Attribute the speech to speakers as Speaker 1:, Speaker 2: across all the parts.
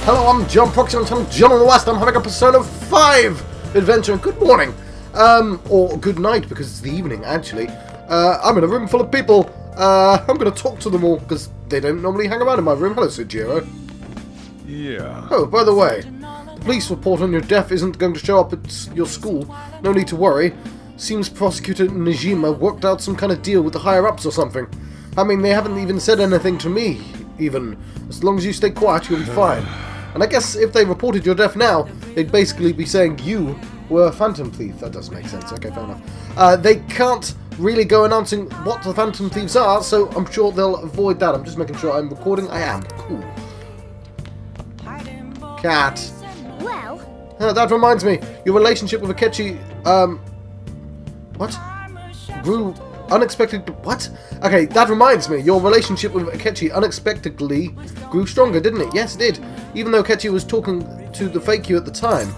Speaker 1: Hello, I'm John Proxy, and I'm John in the West. I'm having a Persona 5 adventure, and good morning. Or good night, because it's the evening, actually. I'm in a room full of people. I'm going to talk to them all, because they don't normally hang around in my room. Hello, Sujiro.
Speaker 2: Yeah.
Speaker 1: Oh, by the way, the police report on your death isn't going to show up at your school. No need to worry. Seems Prosecutor Najima worked out some kind of deal with the higher-ups or something. I mean, they haven't even said anything to me, even. As long as you stay quiet, you'll be fine. And I guess if they reported your death now, they'd basically be saying you were a Phantom Thief. That does make sense. Okay, fair enough. They can't really go announcing what the Phantom Thieves are, so I'm sure they'll avoid that. I'm just making sure I'm recording. I am. Cool. Cat.
Speaker 3: Well...
Speaker 1: That reminds me. Your relationship with Akechi, what? Grew unexpected... What? Okay, that reminds me. Your relationship with Akechi unexpectedly grew stronger, didn't it? Yes, it did. Even though Akechi was talking to the fake you at the time.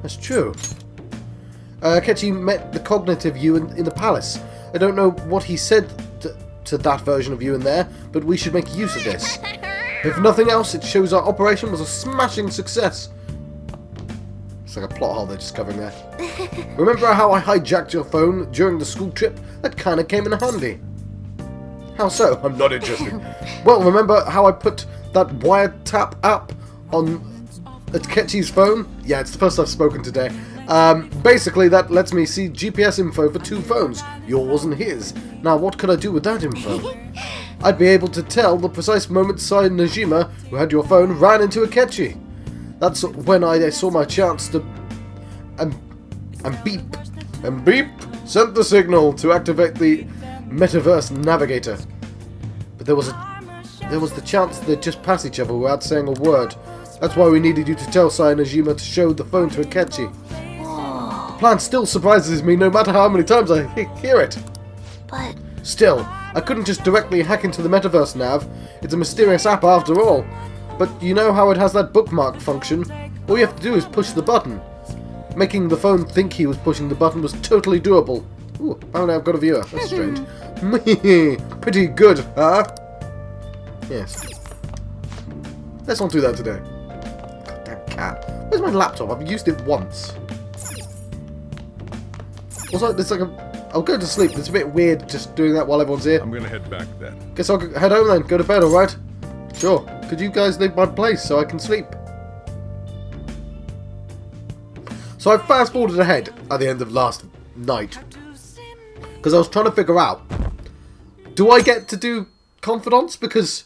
Speaker 1: That's true. Akechi met the cognitive you in the palace. I don't know what he said to that version of you in there, but we should make use of this. If nothing else, it shows our operation was a smashing success. It's like a plot hole they're just covering there. Remember how I hijacked your phone during the school trip? That kind of came in handy. How so? I'm not interested. Well, remember how I put that wiretap app on Akechi's phone? Yeah, it's the first I've spoken today. Basically, that lets me see GPS info for 2 phones, yours and his. Now, what could I do with that info? I'd be able to tell the precise moment Sai Najima, who had your phone, ran into Akechi. That's when I saw my chance to... And beep. And beep sent the signal to activate the Metaverse Navigator. But there was the chance they'd just pass each other without saying a word. That's why we needed you to tell Sai Najima to show the phone to Akechi. The plan still surprises me no matter how many times I hear it.
Speaker 3: But...
Speaker 1: Still, I couldn't just directly hack into the Metaverse Nav. It's a mysterious app after all. But you know how it has that bookmark function? All you have to do is push the button. Making the phone think he was pushing the button was totally doable. Ooh, apparently I've got a viewer. That's strange. Pretty good, huh? Yes. Let's not do that today. Goddamn cat. Where's my laptop? I've used it once. Also, it's like I'll go to sleep. It's a bit weird just doing that while everyone's here.
Speaker 2: I'm gonna head back then.
Speaker 1: Guess I'll head home then. Go to bed, alright? Sure. Could you guys leave my place so I can sleep? So I fast forwarded ahead at the end of last night. Because I was trying to figure out, do I get to do confidants? Because,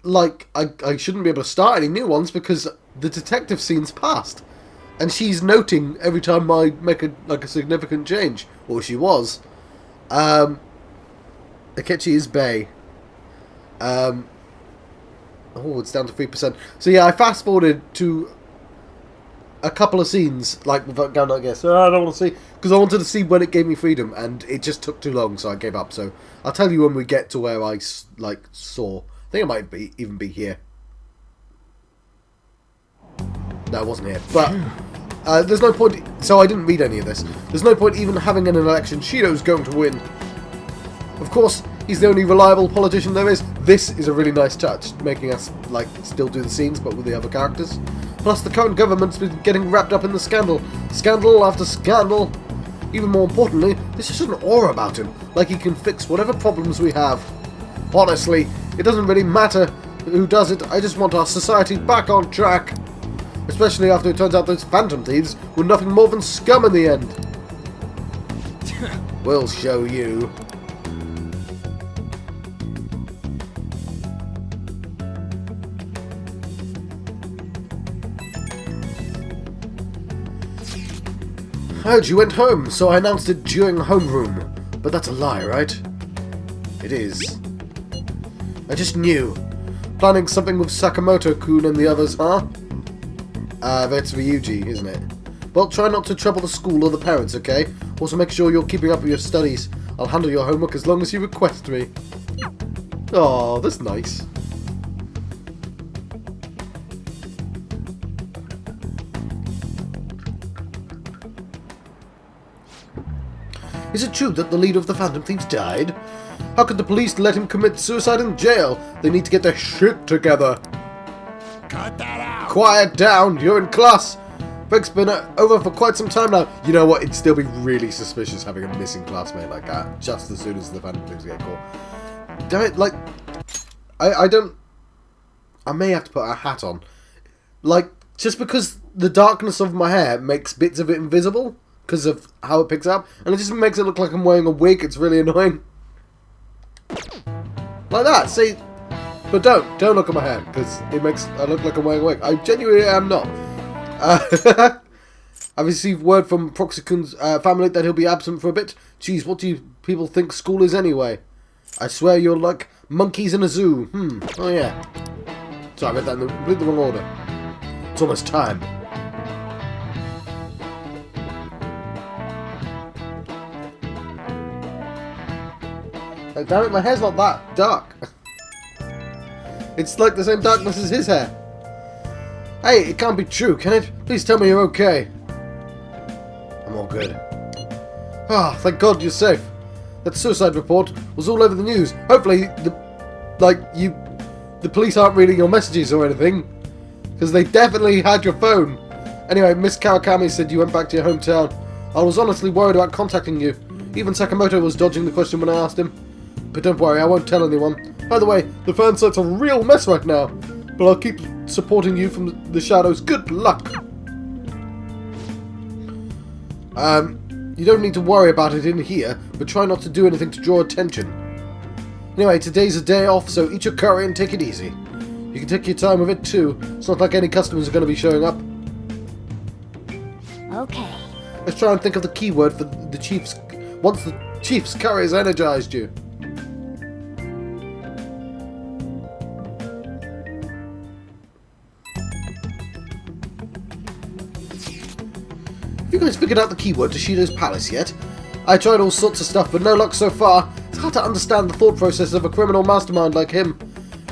Speaker 1: like, I shouldn't be able to start any new ones because the detective scene's passed. And she's noting every time I make a significant change. Or she was. Akechi is bae. Oh, it's down to 3%. So yeah, I fast forwarded to a couple of scenes, like without going, I guess. I don't want to see, because I wanted to see when it gave me freedom, and it just took too long, so I gave up. So I'll tell you when we get to where I saw. I think it might even be here. No, it wasn't here. But there's no point. So I didn't read any of this. There's no point even having an election. Shido's going to win. Of course, he's the only reliable politician there is. This is a really nice touch, making us, like, still do the scenes, but with the other characters. Plus, the current government's been getting wrapped up in the scandal. Scandal after scandal. Even more importantly, there's just an aura about him, like he can fix whatever problems we have. Honestly, it doesn't really matter who does it, I just want our society back on track. Especially after it turns out those Phantom Thieves were nothing more than scum in the end. We'll show you. I heard you went home, so I announced it during homeroom. But that's a lie, right? It is. I just knew. Planning something with Sakamoto-kun and the others, huh? That's Ryuji, isn't it? Well, try not to trouble the school or the parents, okay? Also make sure you're keeping up with your studies. I'll handle your homework as long as you request me. Aw, that's nice. Is it true that the leader of the Phantom Thieves died? How could the police let him commit suicide in jail? They need to get their shit together. quiet down. You're in class. Break's been over for quite some time now. You know what? It'd still be really suspicious having a missing classmate like that just as soon as the Phantom things get caught. Damn it, like... I don't... I may have to put a hat on. Like, just because the darkness of my hair makes bits of it invisible because of how it picks up, and it just makes it look like I'm wearing a wig. It's really annoying. Like that, see? But don't look at my hair, because it makes I look like I'm wearing a wig. I genuinely am not. I've received word from Proxikun's family that he'll be absent for a bit. Geez, what do you people think school is anyway? I swear you're like monkeys in a zoo. Oh yeah. Sorry, I read that in the completely wrong order. It's almost time. Oh, damn it, my hair's not that dark. It's like the same darkness as his hair. Hey, it can't be true, can it? Please tell me you're okay. I'm all good. Ah, thank God you're safe. That suicide report was all over the news. Hopefully, the police aren't reading your messages or anything. Because they definitely had your phone. Anyway, Miss Kawakami said you went back to your hometown. I was honestly worried about contacting you. Even Sakamoto was dodging the question when I asked him. But don't worry, I won't tell anyone. By the way, the fan site's a real mess right now. But I'll keep supporting you from the shadows. Good luck! You don't need to worry about it in here, but try not to do anything to draw attention. Anyway, today's a day off, so eat your curry and take it easy. You can take your time with it too. It's not like any customers are going to be showing up.
Speaker 3: Okay.
Speaker 1: Let's try and think of the keyword for the chief's... Once the chief's curry has energized you. Have you guys figured out the keyword to Shido's palace yet? I tried all sorts of stuff, but no luck so far. It's hard to understand the thought process of a criminal mastermind like him.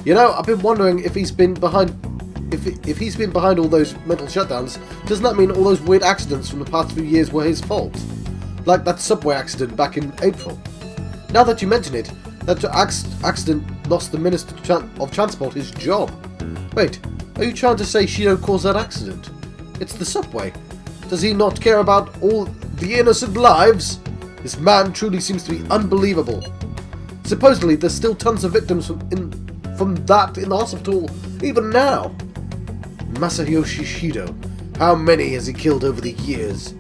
Speaker 1: You know, I've been wondering if he's been behind... If he's been behind all those mental shutdowns, doesn't that mean all those weird accidents from the past few years were his fault? Like that subway accident back in April. Now that you mention it, that accident lost the Minister of Transport his job. Wait, are you trying to say Shido caused that accident? It's the subway. Does he not care about all the innocent lives? This man truly seems to be unbelievable. Supposedly, there's still tons of victims from that in the hospital, even now. Masayoshi Shido. How many has he killed over the years?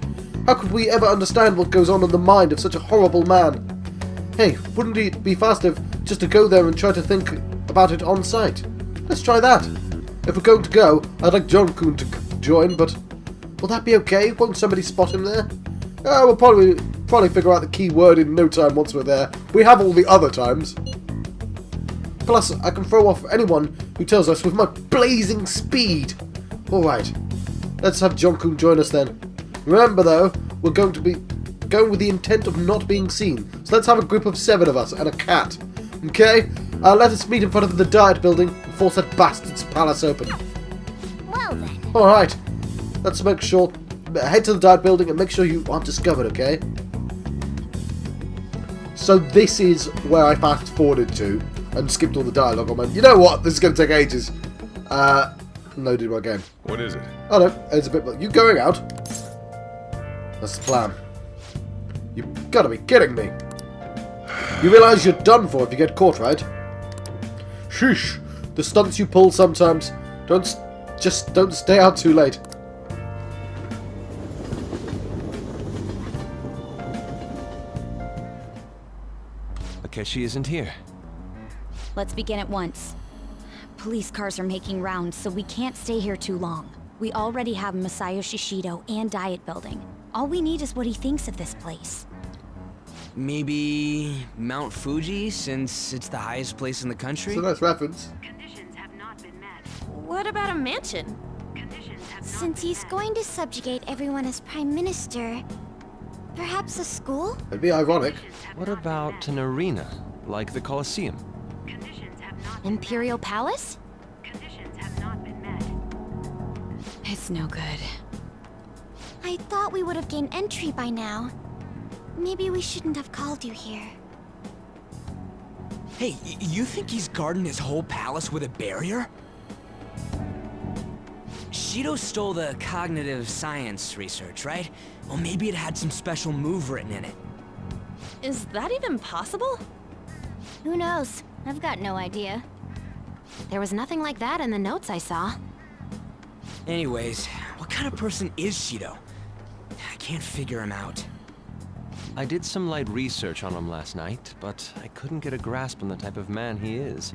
Speaker 1: How could we ever understand what goes on in the mind of such a horrible man? Hey, wouldn't it be faster just to go there and try to think about it on site? Let's try that. If we're going to go, I'd like John-kun to join, but will that be okay? Won't somebody spot him there? We'll probably figure out the key word in no time once we're there. We have all the other times. Plus, I can throw off anyone who tells us with my blazing speed. Alright, let's have John-kun join us then. Remember though, we're going to be going with the intent of not being seen. So let's have a group of 7 of us and a cat. Okay? Let us meet in front of the Diet Building and force that bastard's palace open.
Speaker 3: Well then.
Speaker 1: Alright, let's make sure... Head to the Diet Building and make sure you aren't discovered, okay? So this is where I fast forwarded to and skipped all the dialogue. I went, you know what? This is going to take ages. Loaded my game.
Speaker 2: What is it?
Speaker 1: Oh no, it's a bit... You going out? That's the plan. You've got to be kidding me. You realise you're done for if you get caught, right? Sheesh. The stunts you pull sometimes. Don't stay out too late.
Speaker 4: Akechi isn't here.
Speaker 5: Let's begin at once. Police cars are making rounds, so we can't stay here too long. We already have Masayoshi Shido and Diet Building. All we need is what he thinks of this place.
Speaker 4: Maybe Mount Fuji, since it's the highest place in the country?
Speaker 1: It's a nice reference.
Speaker 6: Conditions have not been met.
Speaker 5: What about a mansion?
Speaker 6: Conditions have not
Speaker 3: Since
Speaker 6: been
Speaker 3: he's
Speaker 6: met.
Speaker 3: going to subjugate everyone as Prime Minister, perhaps a school?
Speaker 1: It'd be ironic.
Speaker 6: Conditions have
Speaker 4: What
Speaker 6: not been
Speaker 4: about
Speaker 6: met.
Speaker 4: an arena, like the Colosseum?
Speaker 6: Conditions have not been
Speaker 5: Imperial Palace?
Speaker 6: met. Conditions have not been met.
Speaker 5: It's no good.
Speaker 3: I thought we would have gained entry by now. Maybe we shouldn't have called you here.
Speaker 7: Hey, you think he's guarding his whole palace with a barrier?
Speaker 4: Shido stole the cognitive science research, right? Well, maybe it had some special move written in it.
Speaker 7: Is that even possible?
Speaker 3: Who knows? I've got no idea. There was nothing like that in the notes I saw.
Speaker 4: Anyways, what kind of person is Shido? I can't figure him out.
Speaker 8: I did some light research on him last night, but I couldn't get a grasp on the type of man he is.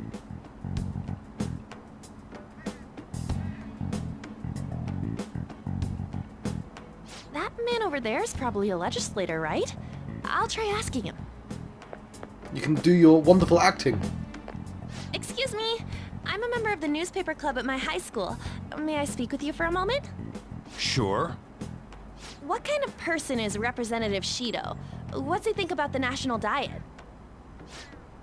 Speaker 7: That man over there is probably a legislator, right? I'll try asking him.
Speaker 1: You can do your wonderful acting.
Speaker 7: Excuse me, I'm a member of the newspaper club at my high school. May I speak with you for a moment?
Speaker 2: Sure.
Speaker 7: What kind of person is Representative Shido? What's he think about the national diet?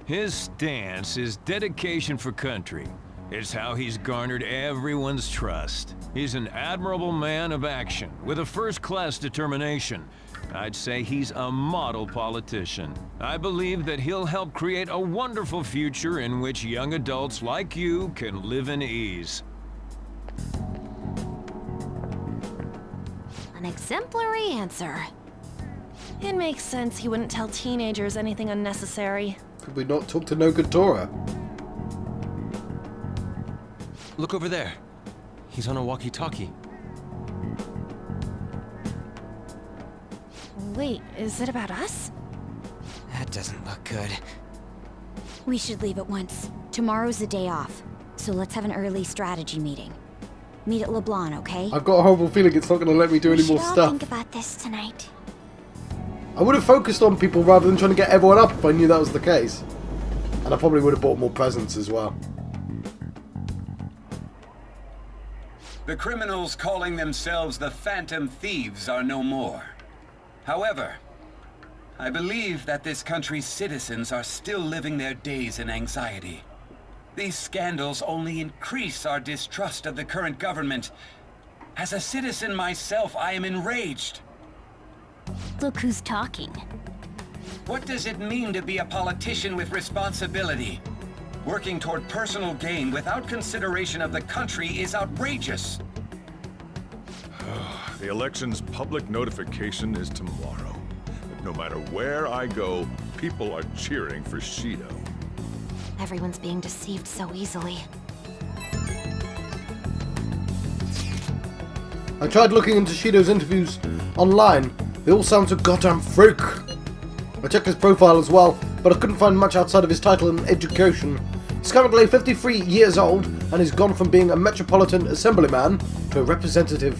Speaker 9: His stance is dedication for country. It's how he's garnered everyone's trust. He's an admirable man of action, with a first-class determination. I'd say he's a model politician. I believe that he'll help create a wonderful future in which young adults like you can live in ease.
Speaker 3: An exemplary answer.
Speaker 7: It makes sense he wouldn't tell teenagers anything unnecessary.
Speaker 1: Could we not talk to No Good Dora?
Speaker 8: Look over there. He's on a walkie-talkie.
Speaker 7: Wait, is it about us?
Speaker 4: That doesn't look good.
Speaker 5: We should leave at once. Tomorrow's the day off, so let's have an early strategy meeting. Meet at LeBlanc, okay?
Speaker 1: I've got a horrible feeling it's not going to let me do any
Speaker 3: We
Speaker 1: more
Speaker 3: should all
Speaker 1: stuff.
Speaker 3: think about this tonight.
Speaker 1: I would have focused on people rather than trying to get everyone up if I knew that was the case. And I probably would have bought more presents as well.
Speaker 10: The criminals calling themselves the Phantom Thieves are no more. However, I believe that this country's citizens are still living their days in anxiety. These scandals only increase our distrust of the current government. As a citizen myself, I am enraged.
Speaker 3: Look who's talking.
Speaker 10: What does it mean to be a politician with responsibility? Working toward personal gain without consideration of the country is outrageous.
Speaker 2: The election's public notification is tomorrow. But no matter where I go, people are cheering for Shido.
Speaker 3: Everyone's being deceived so easily.
Speaker 1: I tried looking into Shido's interviews online. They all sound so goddamn fake. I checked his profile as well, but I couldn't find much outside of his title and education. He's currently 53 years old, and he's gone from being a Metropolitan Assemblyman to a representative.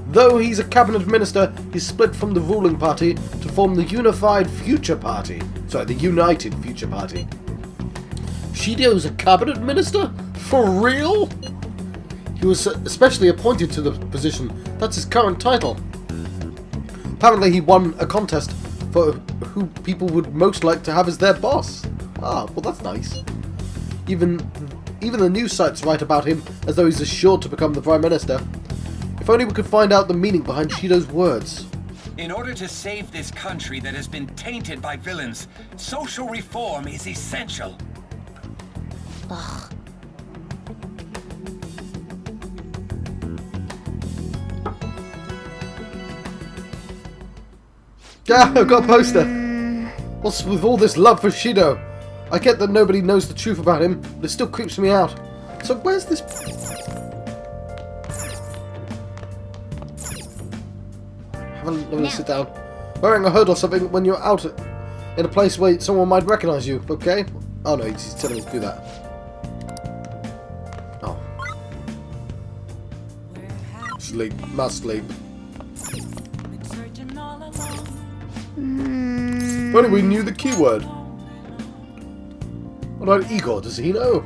Speaker 1: Though he's a cabinet minister, he's split from the ruling party to form the United Future Party. Shido's a cabinet minister? For real? He was especially appointed to the position. That's his current title. Apparently he won a contest for who people would most like to have as their boss. Ah, well that's nice. Even the news sites write about him as though he's assured to become the Prime Minister. If only we could find out the meaning behind Shido's words.
Speaker 10: In order to save this country that has been tainted by villains, social reform is essential.
Speaker 3: Ugh.
Speaker 1: Yeah, I've got a poster. What's with all this love for Shido? I get that nobody knows the truth about him, but it still creeps me out. So where's this... Have a sit down. Wearing a hood or something when you're out in a place where someone might recognize you, okay? Oh no, he's telling us to do that. Oh. Sleep. Must sleep. If only we knew the keyword. What about Igor? Does he know?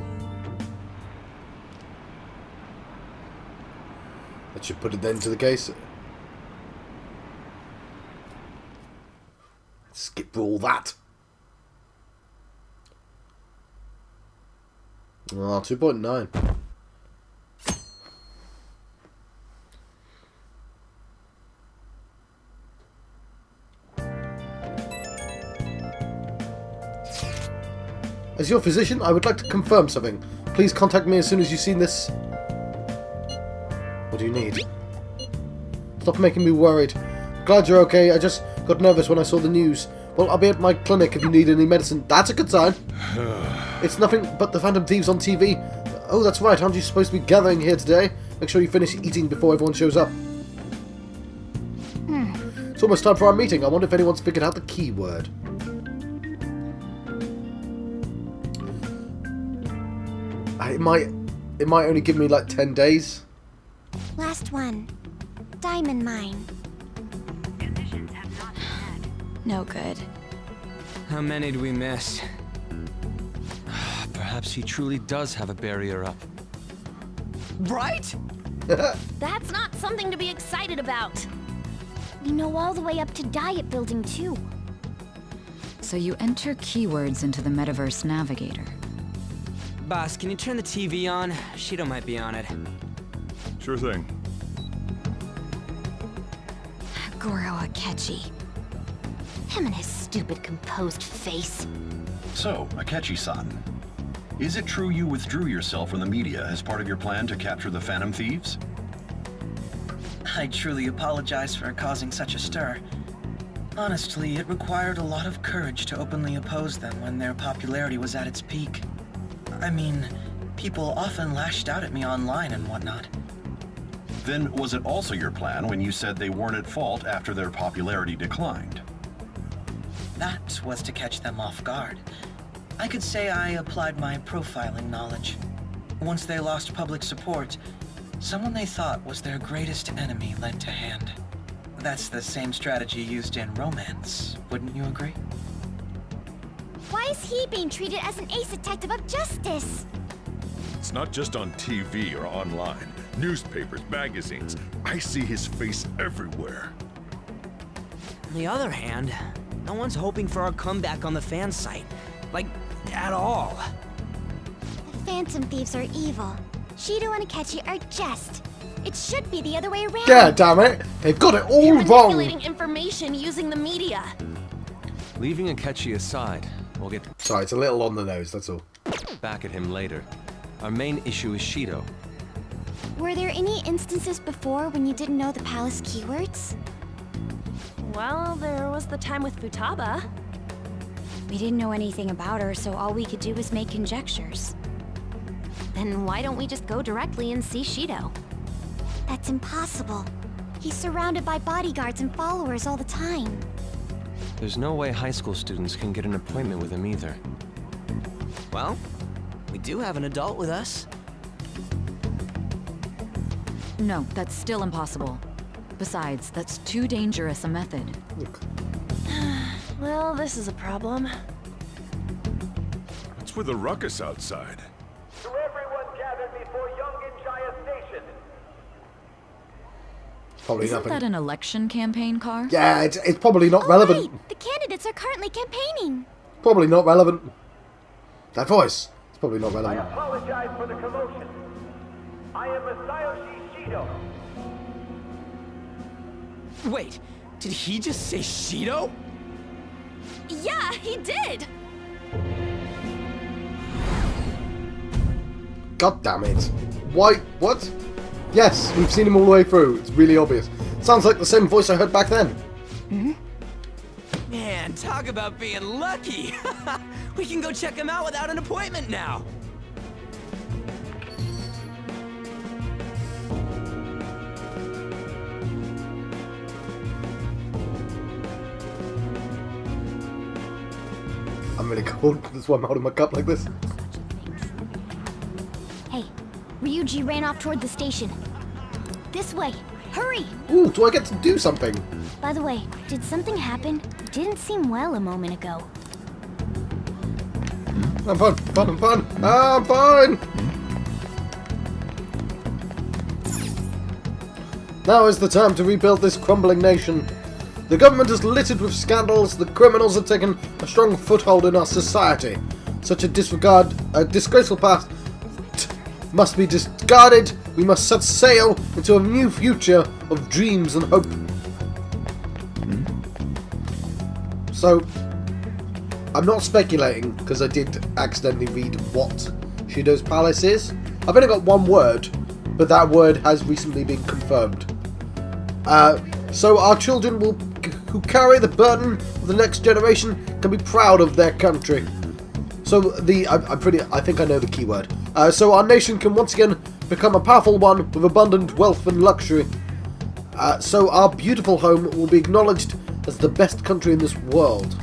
Speaker 1: That should put an end to the case. Skip all that. Oh, 2.9. As your physician, I would like to confirm something. Please contact me as soon as you've seen this. What do you need? Stop making me worried. Glad you're okay. I just got nervous when I saw the news. Well, I'll be at my clinic if you need any medicine. That's a good sign. It's nothing but the Phantom Thieves on TV. Oh, that's right. Aren't you supposed to be gathering here today? Make sure you finish eating before everyone shows up. It's almost time for our meeting. I wonder if anyone's figured out the keyword. It might only give me like 10 days.
Speaker 3: Last one. Diamond mine.
Speaker 6: Conditions have not been met.
Speaker 5: No good.
Speaker 4: How many do we miss?
Speaker 8: Perhaps he truly does have a barrier up.
Speaker 4: Right?
Speaker 7: That's not something to be excited about.
Speaker 3: We know all the way up to Diet Building, too.
Speaker 5: So you enter keywords into the Metaverse Navigator.
Speaker 4: Boss, can you turn the TV on? Shido might be on it.
Speaker 2: Sure thing.
Speaker 5: Goro Akechi.
Speaker 3: Him and his stupid composed face.
Speaker 11: So, Akechi-san, is it true you withdrew yourself from the media as part of your plan to capture the Phantom Thieves?
Speaker 12: I truly apologize for causing such a stir. Honestly, it required a lot of courage to openly oppose them when their popularity was at its peak. I mean, people often lashed out at me online and whatnot.
Speaker 11: Then was it also your plan when you said they weren't at fault after their popularity declined?
Speaker 12: That was to catch them off guard. I could say I applied my profiling knowledge. Once they lost public support, someone they thought was their greatest enemy led to hand. That's the same strategy used in romance, wouldn't you agree?
Speaker 3: Why is he being treated as an ace detective of justice?
Speaker 2: It's not just on TV or online. Newspapers, magazines. I see his face everywhere.
Speaker 4: On the other hand, no one's hoping for our comeback on the fan site. Like, at all.
Speaker 3: The Phantom Thieves are evil. Shido and Akechi are just. It should be the other way around.
Speaker 1: Yeah, damn it. They've got it all
Speaker 7: You're
Speaker 1: wrong.
Speaker 7: manipulating information using the media.
Speaker 8: Leaving Akechi aside, we'll get
Speaker 1: Sorry, it's a little on the nose, that's all.
Speaker 8: back at him later. Our main issue is Shido.
Speaker 3: Were there any instances before when you didn't know the palace keywords?
Speaker 7: Well, there was the time with Futaba.
Speaker 5: We didn't know anything about her, so all we could do was make conjectures.
Speaker 7: Then why don't we just go directly and see Shido?
Speaker 3: That's impossible. He's surrounded by bodyguards and followers all the time.
Speaker 8: There's no way high school students can get an appointment with him either.
Speaker 4: Well, we do have an adult with us.
Speaker 5: No, that's still impossible. Besides, that's too dangerous a method.
Speaker 7: Well, this is a problem.
Speaker 2: What's with the ruckus outside?
Speaker 13: To everyone gathered before Yongen-Jaya Station.
Speaker 1: Probably
Speaker 5: Isn't
Speaker 1: nothing.
Speaker 5: that an election campaign car?
Speaker 1: Yeah, it's probably not relevant.
Speaker 3: Right. The candidates are currently campaigning.
Speaker 1: Probably not relevant. That voice. It's probably not
Speaker 13: I
Speaker 1: relevant.
Speaker 13: apologize for the commotion. I am Masayoshi Shido.
Speaker 4: Wait, did he just say Shido?
Speaker 7: Yeah, he did!
Speaker 1: God damn it. Why? What? Yes, we've seen him all the way through. It's really obvious. Sounds like the same voice I heard back then.
Speaker 4: Man, talk about being lucky! We can go check him out without an appointment now!
Speaker 1: I'm really cold. That's why I'm holding my cup like this.
Speaker 3: Hey, Ryuji ran off toward the station. This way. Hurry!
Speaker 1: Ooh, do I get to do something?
Speaker 3: By the way, did something happen? Didn't seem well a moment ago.
Speaker 1: I'm fine. I'm fine. I'm fine. Now is the time to rebuild this crumbling nation. The government is littered with scandals. The criminals have taken a strong foothold in our society. Such a disgraceful past must be discarded. We must set sail into a new future of dreams and hope. So, I'm not speculating because I did accidentally read what Shido's palace is. I've only got one word, but that word has recently been confirmed. So our children who carry the burden of the next generation can be proud of their country. So I think I know the key word. So our nation can once again become a powerful one with abundant wealth and luxury. So our beautiful home will be acknowledged as the best country in this world.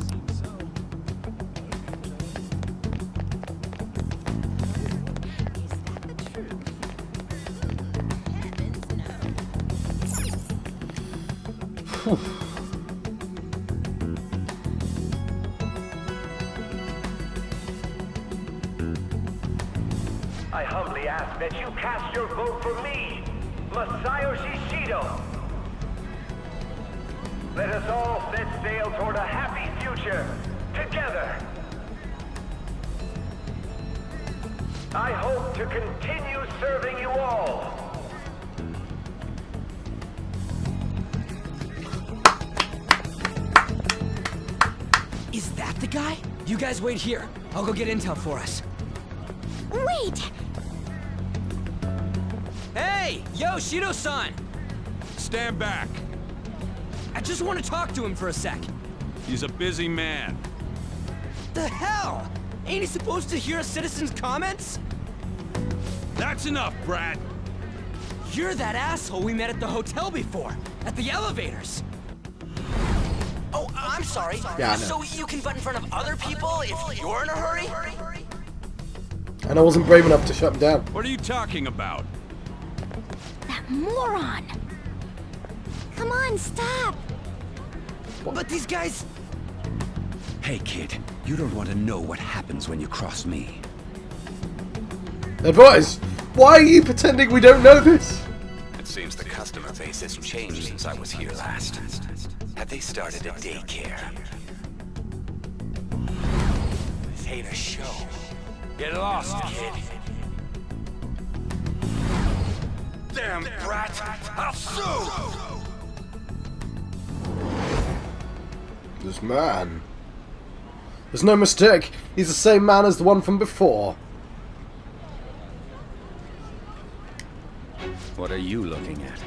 Speaker 13: I humbly ask that you cast your vote for me, Masayoshi Shido. Let us all set sail toward a happy future, together. I hope to continue serving you all.
Speaker 4: Is that the guy? You guys wait here. I'll go get intel for us.
Speaker 3: Wait!
Speaker 4: Hey! Yo, Shido-san!
Speaker 9: Stand back.
Speaker 4: I just want to talk to him for a sec.
Speaker 9: He's a busy man.
Speaker 4: The hell? Ain't he supposed to hear a citizen's comments?
Speaker 9: That's enough, Brad.
Speaker 4: You're that asshole we met at the hotel before, at the elevators. Oh, I'm sorry.
Speaker 1: Yeah, I know.
Speaker 4: So you can butt in front of other people if you're in a hurry?
Speaker 1: And I wasn't brave enough to shut him down.
Speaker 9: What are you talking about?
Speaker 3: That moron! Come on, stop!
Speaker 4: But these guys...
Speaker 10: Hey, kid, you don't want to know what happens when you cross me.
Speaker 1: Advice! Why are you pretending we don't know this?
Speaker 10: It seems the customer base has changed since I was here last. Have they started a daycare? This ain't a show. Get lost, kid. Damn brat! I'll sue!
Speaker 1: This man. There's no mistake. He's the same man as the one from before.
Speaker 10: What are you looking at?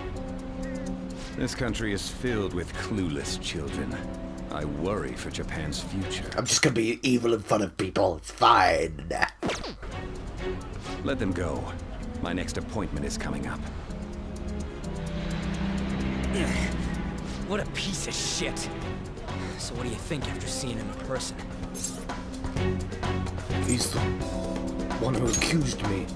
Speaker 10: This country is filled with clueless children. I worry for Japan's future.
Speaker 1: I'm just gonna be evil in front of people. It's fine.
Speaker 10: Let them go. My next appointment is coming up.
Speaker 4: What a piece of shit. So what do you think after seeing him in person?
Speaker 1: He's the one who accused me.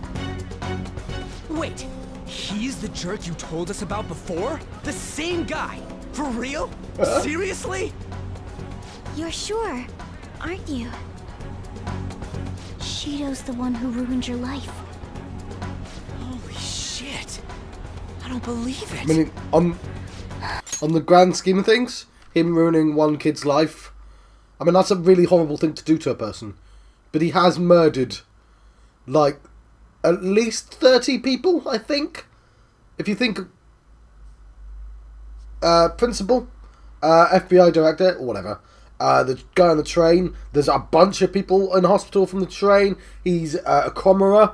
Speaker 4: Wait, he's the jerk you told us about before? The same guy? For real? Seriously?
Speaker 3: You're sure, aren't you? Shido's the one who ruined your life.
Speaker 4: Holy shit. I don't believe it.
Speaker 1: I mean, on the grand scheme of things, him ruining one kid's life, I mean, that's a really horrible thing to do to a person. But he has murdered, like, at least 30 people, I think. If you think... principal, FBI director, or whatever. The guy on the train. There's a bunch of people in hospital from the train. He's a commoner.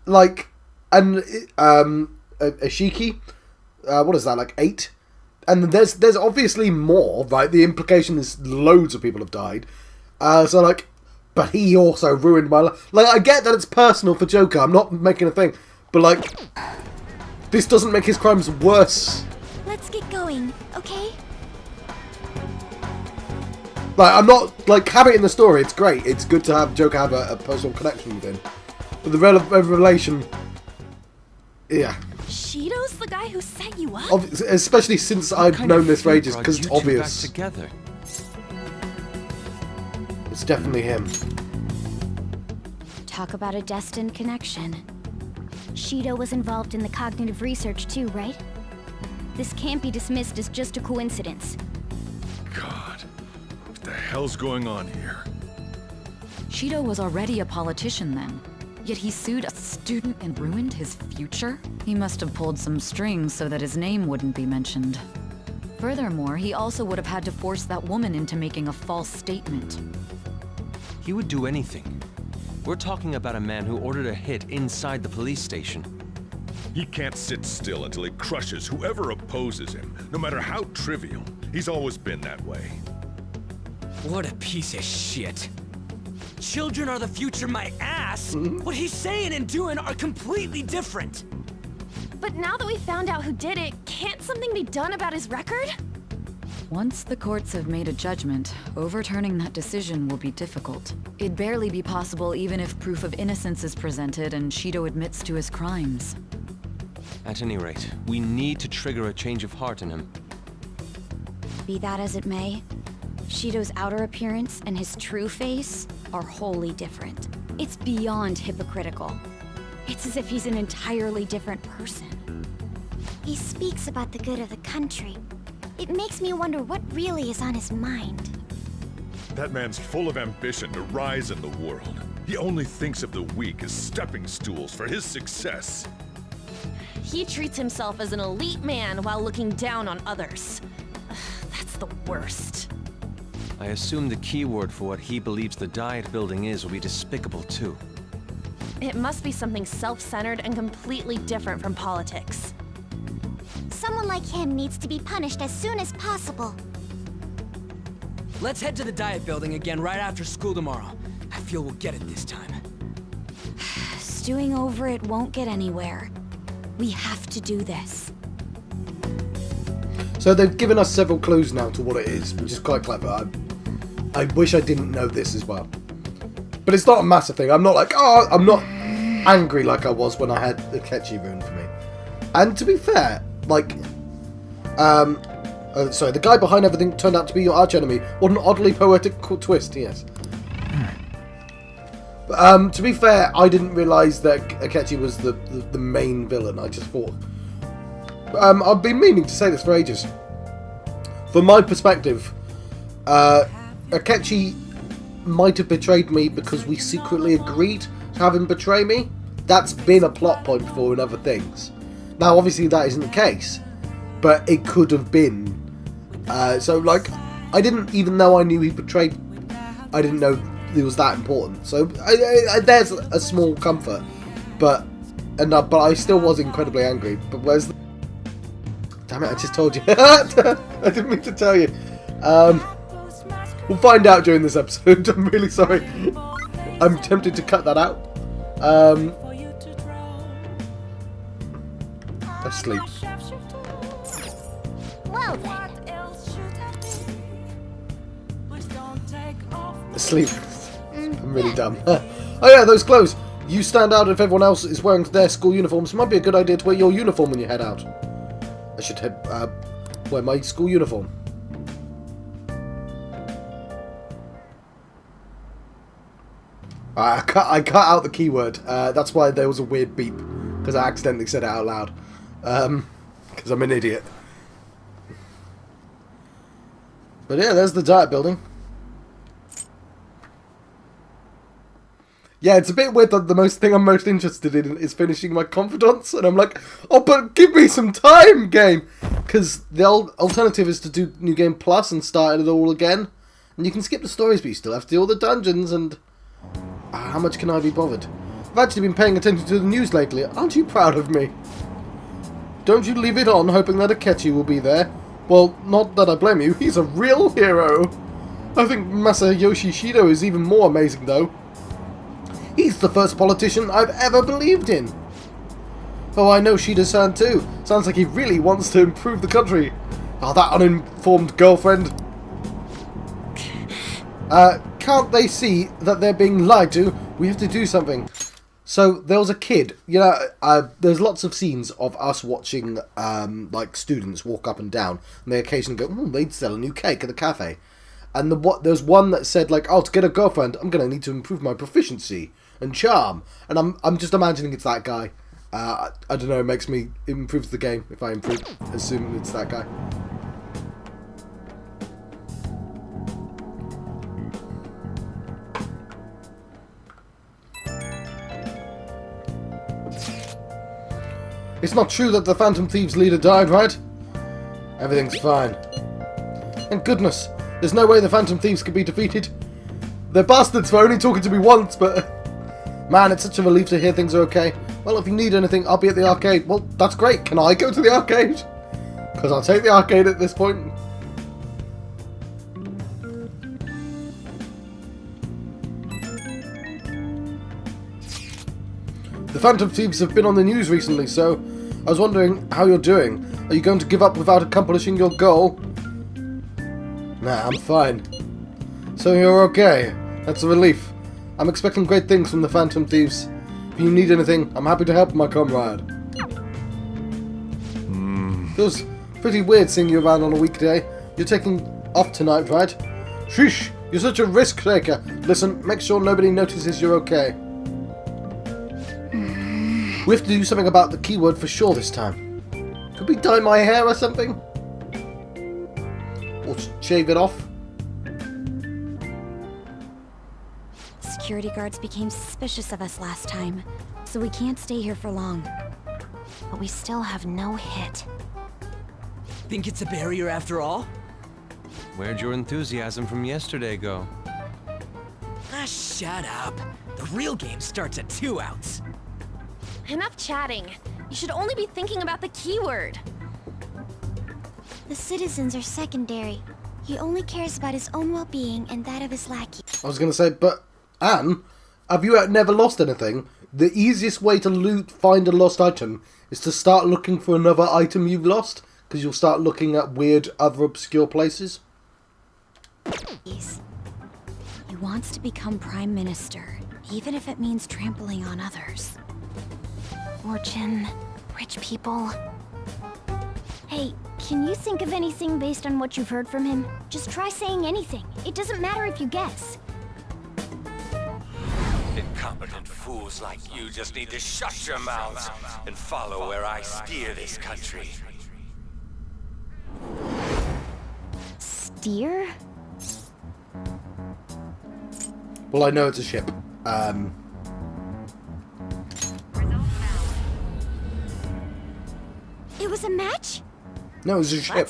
Speaker 1: Like, and a shiki. What is that, like 8? And there's obviously more, right? The implication is loads of people have died. So, like, but he also ruined my life. Like, I get that it's personal for Joker. I'm not making a thing. But, like, this doesn't make his crimes worse.
Speaker 3: Let's get going, okay?
Speaker 1: Like, I'm not, like, have it in the story. It's great. It's good to have Joker have a personal connection with him. But the revelation... Yeah.
Speaker 7: Shido's the guy who set you up?
Speaker 1: Especially since I've known this for ages, because it's obvious.
Speaker 8: Together.
Speaker 1: It's definitely him.
Speaker 5: Talk about a destined connection.
Speaker 3: Shido was involved in the cognitive research too, right? This can't be dismissed as just a coincidence.
Speaker 2: God, what the hell's going on here?
Speaker 14: Shido was already a politician then. Yet he sued a student and ruined his future? He must have pulled some strings so that his name wouldn't be mentioned. Furthermore, he also would have had to force that woman into making a false statement.
Speaker 8: He would do anything. We're talking about a man who ordered a hit inside the police station.
Speaker 2: He can't sit still until he crushes whoever opposes him, no matter how trivial. He's always been that way.
Speaker 4: What a piece of shit. Children are the future, my ass! What he's saying and doing are completely different!
Speaker 7: But now that we found out who did it, can't something be done about his record?
Speaker 14: Once the courts have made a judgment, overturning that decision will be difficult. It'd barely be possible even if proof of innocence is presented and Shido admits to his crimes.
Speaker 8: At any rate, we need to trigger a change of heart in him.
Speaker 5: Be that as it may, Shido's outer appearance and his true face are wholly different. It's beyond hypocritical. It's as if he's an entirely different person.
Speaker 3: He speaks about the good of the country. It makes me wonder what really is on his mind.
Speaker 2: That man's full of ambition to rise in the world. He only thinks of the weak as stepping stools for his success.
Speaker 7: He treats himself as an elite man while looking down on others. That's the worst.
Speaker 8: I assume the keyword for what he believes the Diet Building is will be despicable too.
Speaker 7: It must be something self-centered and completely different from politics.
Speaker 3: Someone like him needs to be punished as soon as possible.
Speaker 4: Let's head to the Diet Building again right after school tomorrow. I feel we'll get it this time.
Speaker 5: Stewing over it won't get anywhere. We have to do this.
Speaker 1: So they've given us several clues now to what it is, which is quite clever. I wish I didn't know this as well. But it's not a massive thing. I'm not like, oh, I'm not angry like I was when I had the Akechi ruined for me. And to be fair, like, sorry, the guy behind everything turned out to be your archenemy. What an oddly poetic twist, yes. But, to be fair, I didn't realise that Akechi was the main villain. I just thought... I've been meaning to say this for ages. From my perspective, Akechi might have betrayed me because we secretly agreed to have him betray me. That's been a plot point before in other things. Now, obviously, that isn't the case, but it could have been. So, like, I didn't, even though I knew he betrayed, I didn't know it was that important. So, there's a small comfort, but I still was incredibly angry. But where's the... Damn it, I just told you. I didn't mean to tell you. We'll find out during this episode. I'm really sorry. I'm tempted to cut that out. Asleep.
Speaker 3: Well then.
Speaker 1: Asleep. I'm really dumb. Oh yeah, those clothes. You stand out if everyone else is wearing their school uniforms. Might be a good idea to wear your uniform when you head out. I should wear my school uniform. I cut out the keyword. That's why there was a weird beep, because I accidentally said it out loud. Because I'm an idiot. But yeah, there's the Diet Building. Yeah, it's a bit weird that the thing I'm most interested in is finishing my confidants, and I'm like, oh, but give me some time, game! Because the alternative is to do New Game Plus and start it all again. And you can skip the stories, but you still have to do all the dungeons, and... how much can I be bothered? I've actually been paying attention to the news lately. Aren't you proud of me? Don't you leave it on hoping that Akechi will be there. Well, not that I blame you. He's a real hero. I think Masayoshi Shido is even more amazing, though. He's the first politician I've ever believed in. Oh, I know Shido-san too. Sounds like he really wants to improve the country. Oh, that uninformed girlfriend. Can't they see that they're being lied to? We have to do something. So, there was a kid. You know, there's lots of scenes of us watching, like, students walk up and down. And they occasionally go, they'd sell a new cake at the cafe. And there's one that said, like, oh, to get a girlfriend, I'm going to need to improve my proficiency and charm. And I'm just imagining it's that guy. I don't know, it improves the game if I assume it's that guy. It's not true that the Phantom Thieves leader died, right? Everything's fine. Thank goodness. There's no way the Phantom Thieves could be defeated. They're bastards for only talking to me once, but Man, it's such a relief to hear things are okay. Well, if you need anything, I'll be at the arcade. Well, that's great. Can I go to the arcade? Because I'll take the arcade at this point. The Phantom Thieves have been on the news recently, so I was wondering how you're doing. Are you going to give up without accomplishing your goal? Nah, I'm fine. So you're okay. That's a relief. I'm expecting great things from the Phantom Thieves. If you need anything, I'm happy to help, my comrade. Feels pretty weird seeing you around on a weekday. You're taking off tonight, right? Sheesh, you're such a risk taker. Listen, make sure nobody notices you're okay. We have to do something about the keyword for sure this time. Could we dye my hair or something? Or shave it off?
Speaker 5: Security guards became suspicious of us last time, so we can't stay here for long. But we still have no hit.
Speaker 4: Think it's a barrier after all?
Speaker 8: Where'd your enthusiasm from yesterday go?
Speaker 4: Ah, shut up. The real game starts at 2 outs.
Speaker 7: Enough chatting. You should only be thinking about the keyword.
Speaker 3: The citizens are secondary. He only cares about his own well-being and that of his lackey.
Speaker 1: I was going to say, but Anne, have you never lost anything? The easiest way to find a lost item is to start looking for another item you've lost, because you'll start looking at weird, other obscure places.
Speaker 5: He wants to become Prime Minister, even if it means trampling on others.
Speaker 3: Fortune, rich people. Hey, can you think of anything based on what you've heard from him? Just try saying anything. It doesn't matter if you guess.
Speaker 15: Incompetent fools like you just need to shut your mouths and follow where I steer this country.
Speaker 3: Steer?
Speaker 1: Well, I know it's a ship.
Speaker 3: It was a match?
Speaker 1: No, it was a ship.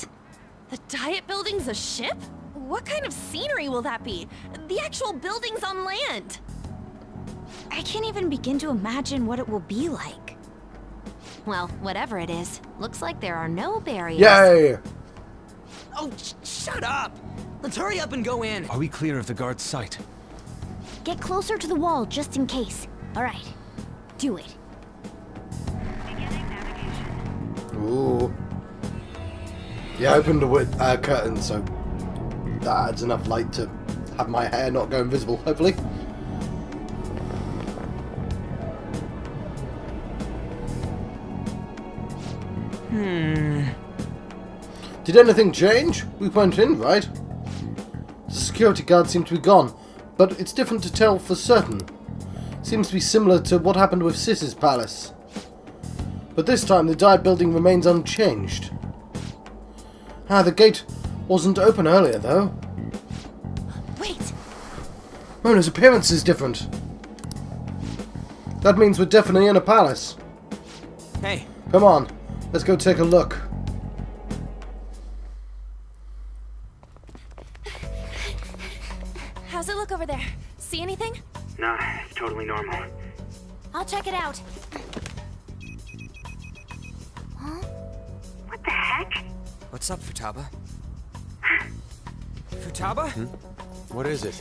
Speaker 7: The Diet Building's a ship? What kind of scenery will that be? The actual building's on land.
Speaker 5: I can't even begin to imagine what it will be like.
Speaker 7: Well, whatever it is, looks like there are no barriers.
Speaker 1: Yay!
Speaker 4: Oh, shut up! Let's hurry up and go in.
Speaker 8: Are we clear of the guard's sight?
Speaker 3: Get closer to the wall just in case. Alright, do it.
Speaker 1: Ooh. Yeah, I opened the curtain, so that adds enough light to have my hair not go invisible, hopefully. Did anything change? We went in, right? The security guards seem to be gone, but it's different to tell for certain. Seems to be similar to what happened with Sis's palace. But this time the Diet Building remains unchanged. Ah, the gate wasn't open earlier, though.
Speaker 3: Wait!
Speaker 1: Mona's appearance is different. That means we're definitely in a palace.
Speaker 4: Hey.
Speaker 1: Come on, let's go take a look.
Speaker 7: How's it look over there? See anything?
Speaker 13: Nah, it's totally normal.
Speaker 3: I'll check it out.
Speaker 13: What the heck?
Speaker 4: What's up, Futaba? Futaba?
Speaker 8: What is it?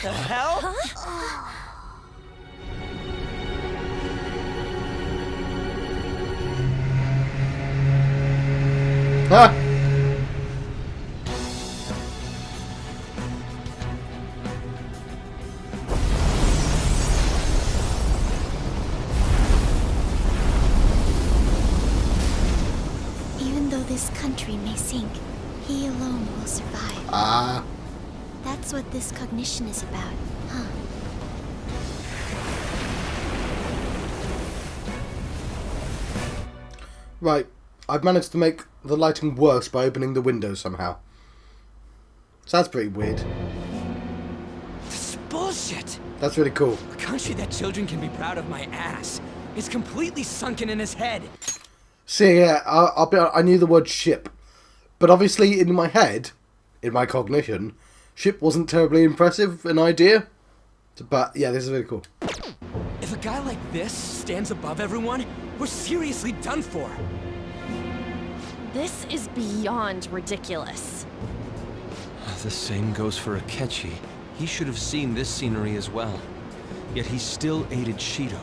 Speaker 4: The hell?
Speaker 3: Huh?
Speaker 1: Ah!
Speaker 3: Even though this country may sink, he alone will survive.
Speaker 1: Ah.
Speaker 3: That's what this cognition is about, huh?
Speaker 1: Right, I've managed to make the lighting worse by opening the window somehow. So that's pretty weird.
Speaker 4: This is bullshit!
Speaker 1: That's really cool.
Speaker 4: A country that children can be proud of my ass is completely sunken in his head.
Speaker 1: See, yeah, I knew the word ship. But obviously in my head, in my cognition, ship wasn't terribly impressive an idea. But yeah, this is really cool.
Speaker 4: If a guy like this stands above everyone, we're seriously done for.
Speaker 7: This is beyond ridiculous.
Speaker 8: The same goes for Akechi. He should have seen this scenery as well. Yet he still aided Shido.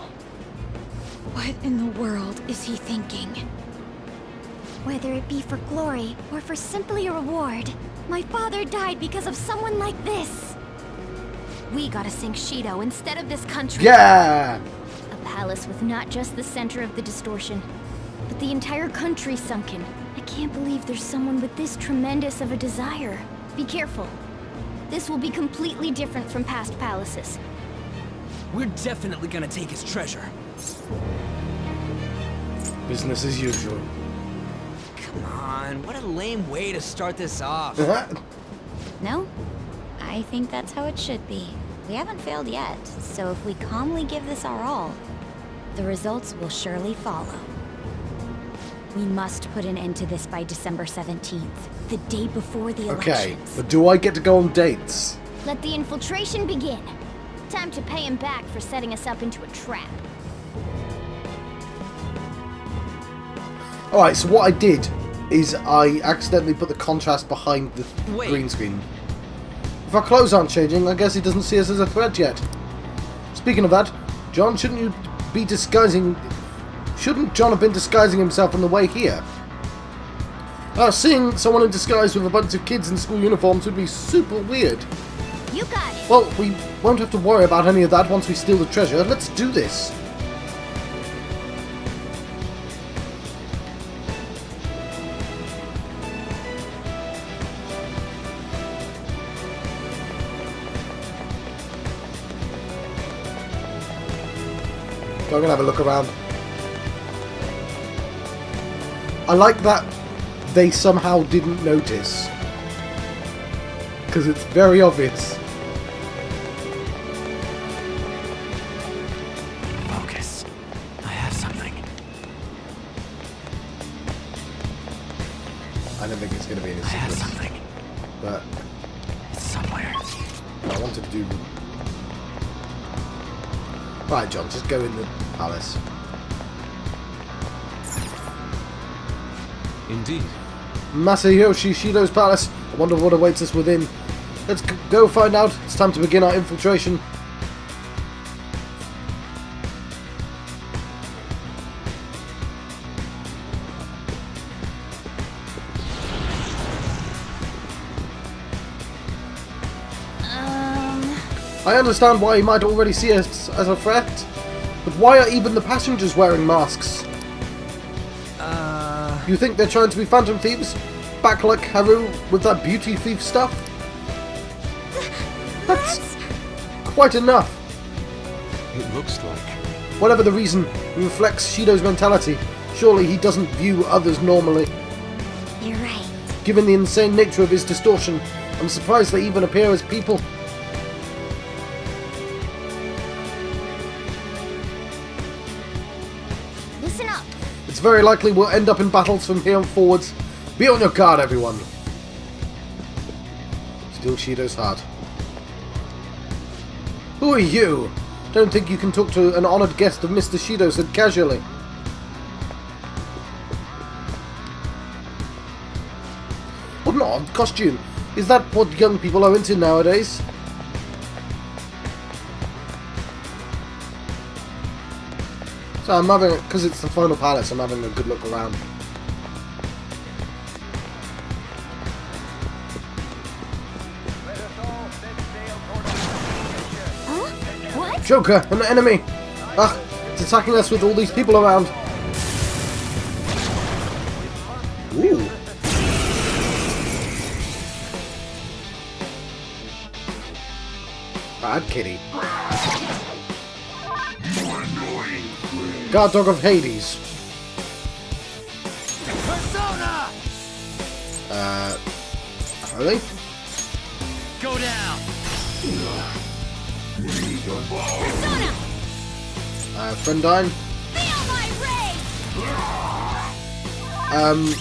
Speaker 5: What in the world is he thinking?
Speaker 3: Whether it be for glory or for simply a reward, my father died because of someone like this.
Speaker 5: We gotta sink Shido instead of this country.
Speaker 1: Yeah!
Speaker 3: A palace with not just the center of the distortion, but the entire country sunken. I can't believe there's someone with this tremendous of a desire. Be careful. This will be completely different from past palaces.
Speaker 4: We're definitely gonna take his treasure.
Speaker 1: Business as usual.
Speaker 4: Come on, what a lame way to start this off.
Speaker 5: No? I think that's how it should be. We haven't failed yet, so if we calmly give this our all, the results will surely follow. We must put an end to this by December 17th, the day before the
Speaker 1: Okay,
Speaker 5: elections.
Speaker 1: but do I get to go on dates?
Speaker 3: Let the infiltration begin. Time to pay him back for setting us up into a trap.
Speaker 1: Alright, so what I did is I accidentally put the contrast behind the green screen. If our clothes aren't changing, I guess he doesn't see us as a threat yet. Speaking of that, John, shouldn't John have been disguising himself on the way here? Seeing someone in disguise with a bunch of kids in school uniforms would be super weird.
Speaker 3: You got it.
Speaker 1: Well, we won't have to worry about any of that once we steal the treasure. Let's do this. So I'm gonna have a look around. I like that they somehow didn't notice, because it's very obvious.
Speaker 4: Focus. I have something.
Speaker 1: I don't think it's gonna be in a
Speaker 4: I have
Speaker 1: sequence,
Speaker 4: something.
Speaker 1: but
Speaker 4: It's somewhere.
Speaker 1: I wanted to do. Right, John, just go in the palace.
Speaker 8: Indeed.
Speaker 1: Masayoshi Shido's palace. I wonder what awaits us within. Let's go find out. It's time to begin our infiltration. I understand why he might already see us as a threat, but why are even the passengers wearing masks? You think they're trying to be phantom thieves? Back like Haru with that beauty thief stuff? That's quite enough.
Speaker 8: It looks like.
Speaker 1: Whatever the reason, it reflects Shido's mentality. Surely he doesn't view others normally.
Speaker 3: You're right.
Speaker 1: Given the insane nature of his distortion, I'm surprised they even appear as people.
Speaker 3: Listen up.
Speaker 1: It's very likely we'll end up in battles from here on forwards. Be on your guard, everyone. Still Shido's heart. Who are you? Don't think you can talk to an honoured guest of Mr. Shido so casually. What an odd costume. Is that what young people are into nowadays? So I'm having, because it's the final palace, I'm having a good look around.
Speaker 3: Huh? What?
Speaker 1: Joker, an enemy! Ugh, it's attacking us with all these people around. Ooh. Bad kitty. Guard dog of Hades.
Speaker 4: Persona!
Speaker 1: Really?
Speaker 4: Go down!
Speaker 3: Persona!
Speaker 1: Friend dying?
Speaker 3: Feel my rage!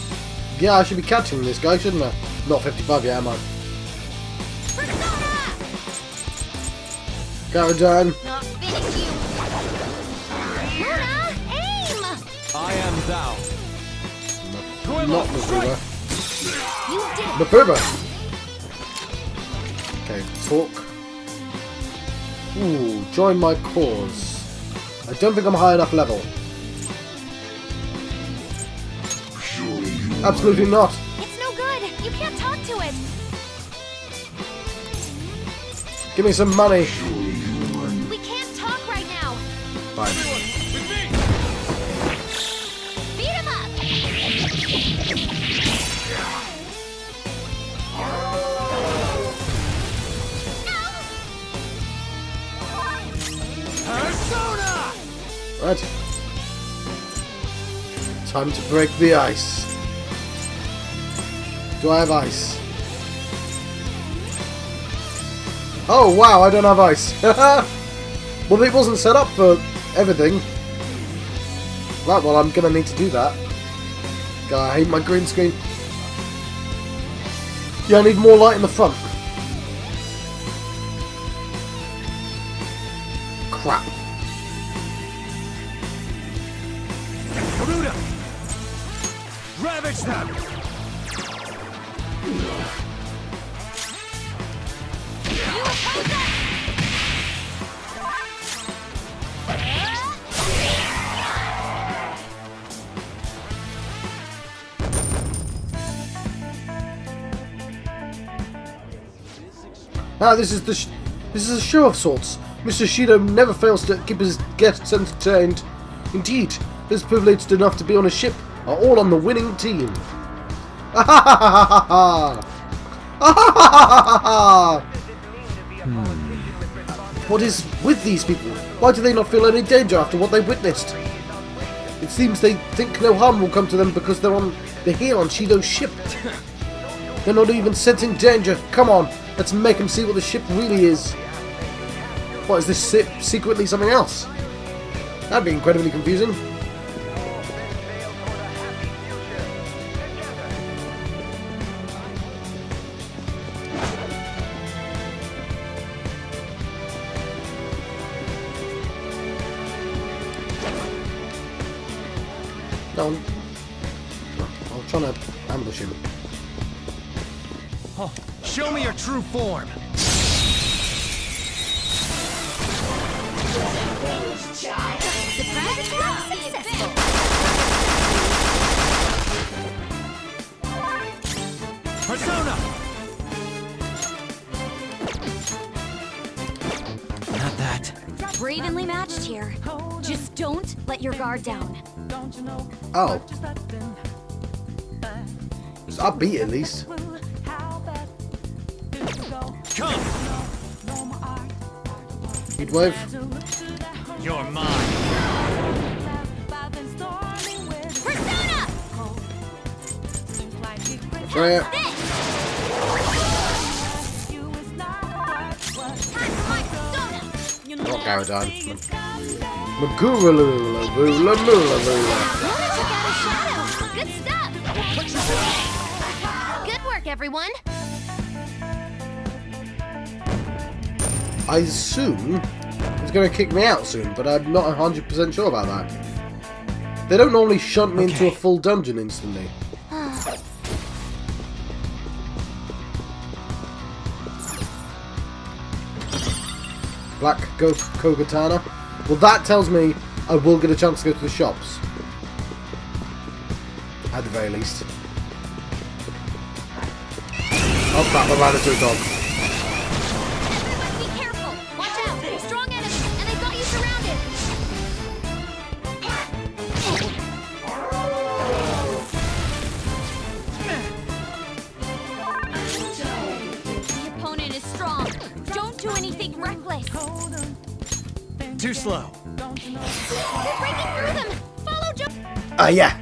Speaker 1: Yeah, I should be catching this guy, shouldn't I? Not 55 yet, am I?
Speaker 3: Persona!
Speaker 1: Garadon.
Speaker 3: Not finish you. Luna, aim!
Speaker 8: I am thou.
Speaker 1: Not Mafuba.
Speaker 3: You did it.
Speaker 1: Mafuba. Okay, talk. Ooh, join my cause. I don't think I'm high enough level. Absolutely not.
Speaker 7: It's no good. You can't talk to it.
Speaker 1: Give me some money.
Speaker 7: We can't talk right now.
Speaker 1: Fine.
Speaker 7: Beat him up.
Speaker 4: Persona!
Speaker 1: Right. Time to break the ice. Do I have ice? Oh wow, I don't have ice. Well, it wasn't set up for everything. Right, well, I'm gonna need to do that. God, I hate my green screen. Yeah, I need more light in the front. Crap.
Speaker 4: Garuda! Ravage them!
Speaker 1: Ah, this is a show of sorts. Mr. Shido never fails to keep his guests entertained. Indeed, those privileged enough to be on a ship are all on the winning team. What is with these people? Why do they not feel any danger after what they witnessed? It seems they think no harm will come to them because they're here on Shido's ship. They're not even sensing danger. Come on, let's make them see what the ship really is. What, is this ship secretly something else? That'd be incredibly confusing. No, I'm trying to ambush him.
Speaker 4: Oh, show me your true form. Persona! Not that.
Speaker 5: We're evenly matched here. Just don't let your guard down.
Speaker 1: Oh. So I'll beat it at least.
Speaker 4: Come!
Speaker 1: Heat wave.
Speaker 4: You're mine.
Speaker 7: Persona!
Speaker 1: Try it. Not Garadon. Maguralula.
Speaker 7: Good stuff. Good work, everyone.
Speaker 1: I assume it's going to kick me out soon, but I'm not 100% sure about that. They don't normally shunt me into a full dungeon instantly. Black Kogatana. Well, that tells me I will get a chance to go to the shops. At the very least. Oh crap, I ran into a dog.
Speaker 7: Be careful. Watch out. Strong enemies, and they've got you surrounded.
Speaker 5: The opponent is strong. Don't do anything reckless.
Speaker 4: Too slow.
Speaker 7: We're breaking through them. Follow Joe.
Speaker 1: Yeah,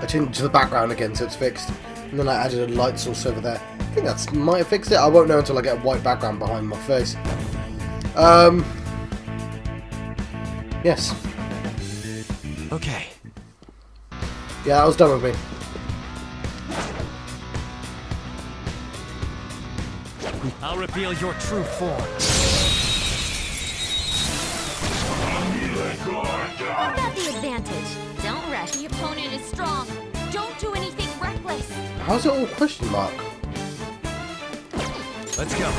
Speaker 1: I changed the background again so it's fixed. And then I added a light source over there. I think that might have fixed it. I won't know until I get a white background behind my face. Yes.
Speaker 4: Okay.
Speaker 1: Yeah, that was done with me.
Speaker 4: I'll reveal your true form.
Speaker 3: Got the advantage. Don't rush. The opponent is strong. Don't do anything reckless.
Speaker 1: How's it all question mark?
Speaker 8: Let's go.